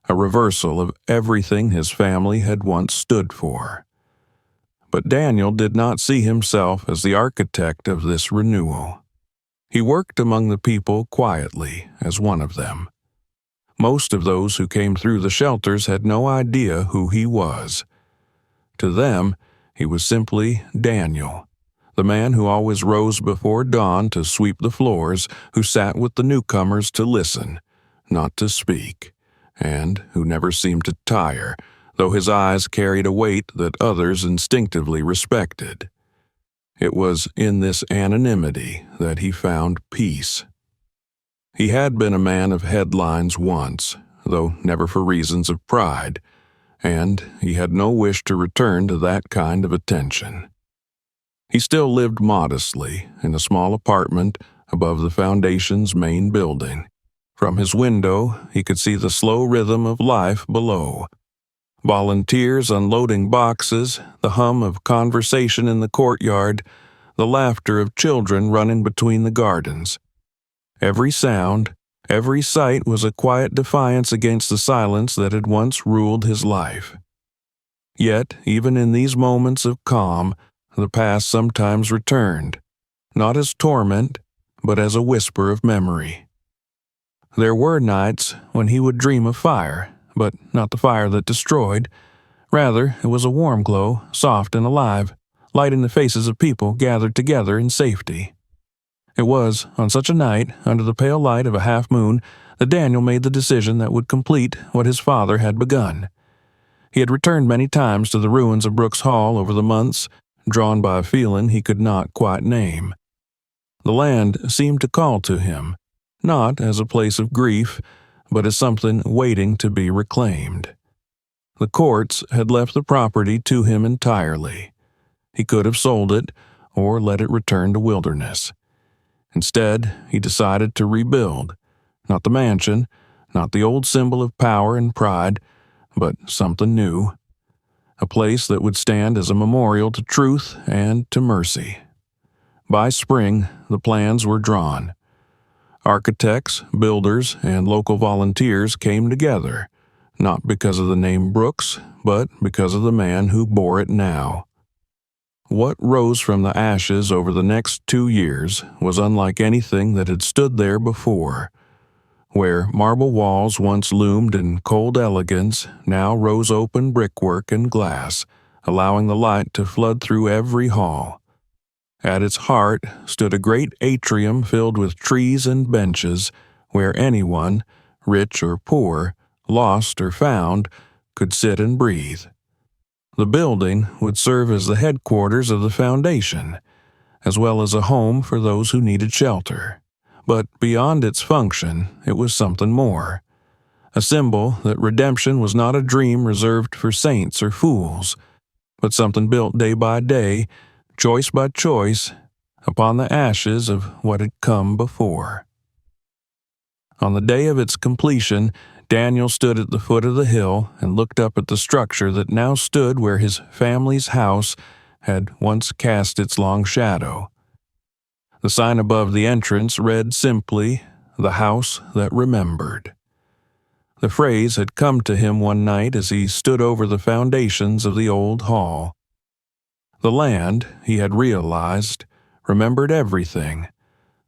A reversal of everything his family had once stood for. But Daniel did not see himself as the architect of this renewal. He worked among the people quietly as one of them. Most of those who came through the shelters had no idea who he was. To them, he was simply Daniel, the man who always rose before dawn to sweep the floors, who sat with the newcomers to listen, not to speak, and who never seemed to tire, though his eyes carried a weight that others instinctively respected. It was in this anonymity that he found peace. He had been a man of headlines once, though never for reasons of pride, and he had no wish to return to that kind of attention. He still lived modestly in a small apartment above the foundation's main building. From his window, he could see the slow rhythm of life below. Volunteers unloading boxes, the hum of conversation in the courtyard, the laughter of children running between the gardens. Every sound, every sight was a quiet defiance against the silence that had once ruled his life. Yet, even in these moments of calm, the past sometimes returned, not as torment, but as a whisper of memory. There were nights when he would dream of fire, but not the fire that destroyed. Rather, it was a warm glow, soft and alive, lighting the faces of people gathered together in safety. It was, on such a night, under the pale light of a half moon, that Daniel made the decision that would complete what his father had begun. He had returned many times to the ruins of Brooks Hall over the months, drawn by a feeling he could not quite name. The land seemed to call to him, not as a place of grief, but as something waiting to be reclaimed. The courts had left the property to him entirely. He could have sold it, or let it return to wilderness. Instead, he decided to rebuild, not the mansion, not the old symbol of power and pride, but something new. A place that would stand as a memorial to truth and to mercy. By spring, the plans were drawn. Architects, builders, and local volunteers came together, not because of the name Brooks, but because of the man who bore it now. What rose from the ashes over the next 2 years was unlike anything that had stood there before. Where marble walls once loomed in cold elegance, now rose open brickwork and glass, allowing the light to flood through every hall. At its heart stood a great atrium filled with trees and benches, where anyone, rich or poor, lost or found, could sit and breathe. The building would serve as the headquarters of the foundation, as well as a home for those who needed shelter. But beyond its function, it was something more. A symbol that redemption was not a dream reserved for saints or fools, but something built day by day, choice by choice, upon the ashes of what had come before. On the day of its completion, Daniel stood at the foot of the hill and looked up at the structure that now stood where his family's house had once cast its long shadow. The sign above the entrance read simply, "The House That Remembered." The phrase had come to him one night as he stood over the foundations of the old hall. The land, he had realized, remembered everything: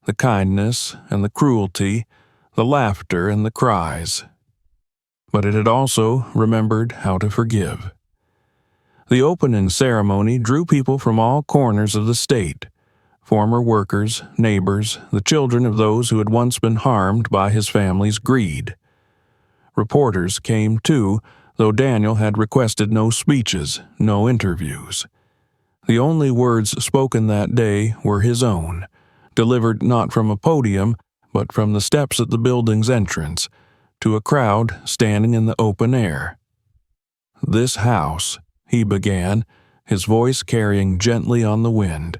the kindness and the cruelty, the laughter and the cries. But it had also remembered how to forgive. The opening ceremony drew people from all corners of the state: former workers, neighbors, the children of those who had once been harmed by his family's greed. Reporters came too, though Daniel had requested no speeches, no interviews. The only words spoken that day were his own, delivered not from a podium, but from the steps at the building's entrance, to a crowd standing in the open air. "This house," he began, his voice carrying gently on the wind,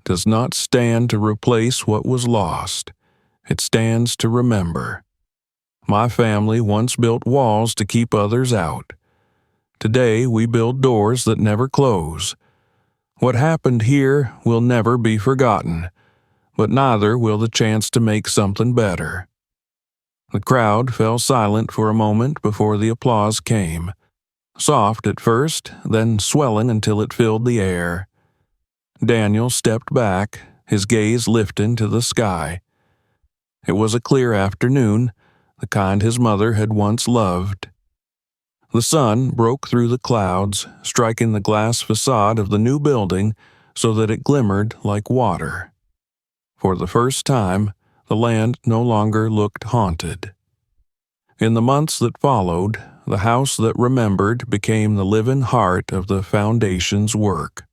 "does not stand to replace what was lost. It stands to remember. My family once built walls to keep others out. Today we build doors that never close. What happened here will never be forgotten, but neither will the chance to make something better." The crowd fell silent for a moment before the applause came, soft at first, then swelling until it filled the air. Daniel stepped back, his gaze lifting to the sky. It was a clear afternoon, the kind his mother had once loved. The sun broke through the clouds, striking the glass facade of the new building so that it glimmered like water. For the first time, the land no longer looked haunted. In the months that followed, the house that remembered became the living heart of the foundation's work.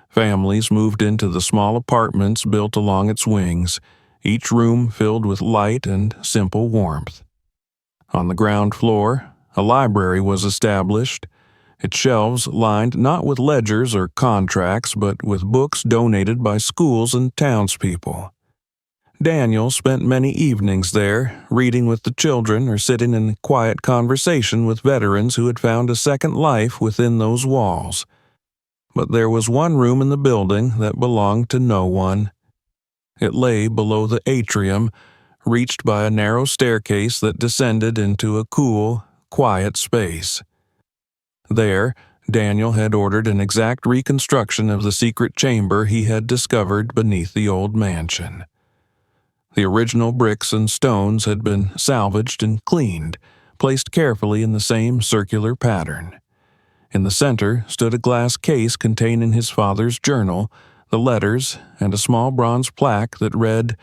Families moved into the small apartments built along its wings, each room filled with light and simple warmth. On the ground floor, a library was established, its shelves lined not with ledgers or contracts, but with books donated by schools and townspeople. Daniel spent many evenings there, reading with the children or sitting in quiet conversation with veterans who had found a second life within those walls. But there was one room in the building that belonged to no one. It lay below the atrium, reached by a narrow staircase that descended into a cool, quiet space. There, Daniel had ordered an exact reconstruction of the secret chamber he had discovered beneath the old mansion. The original bricks and stones had been salvaged and cleaned, placed carefully in the same circular pattern. In the center stood a glass case containing his father's journal, the letters, and a small bronze plaque that read,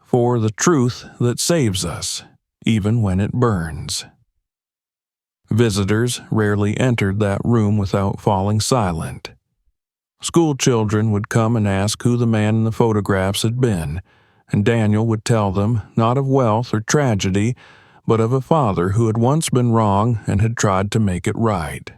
"For the truth that saves us, even when it burns." Visitors rarely entered that room without falling silent. School children would come and ask who the man in the photographs had been, and Daniel would tell them not of wealth or tragedy, but of a father who had once been wrong and had tried to make it right.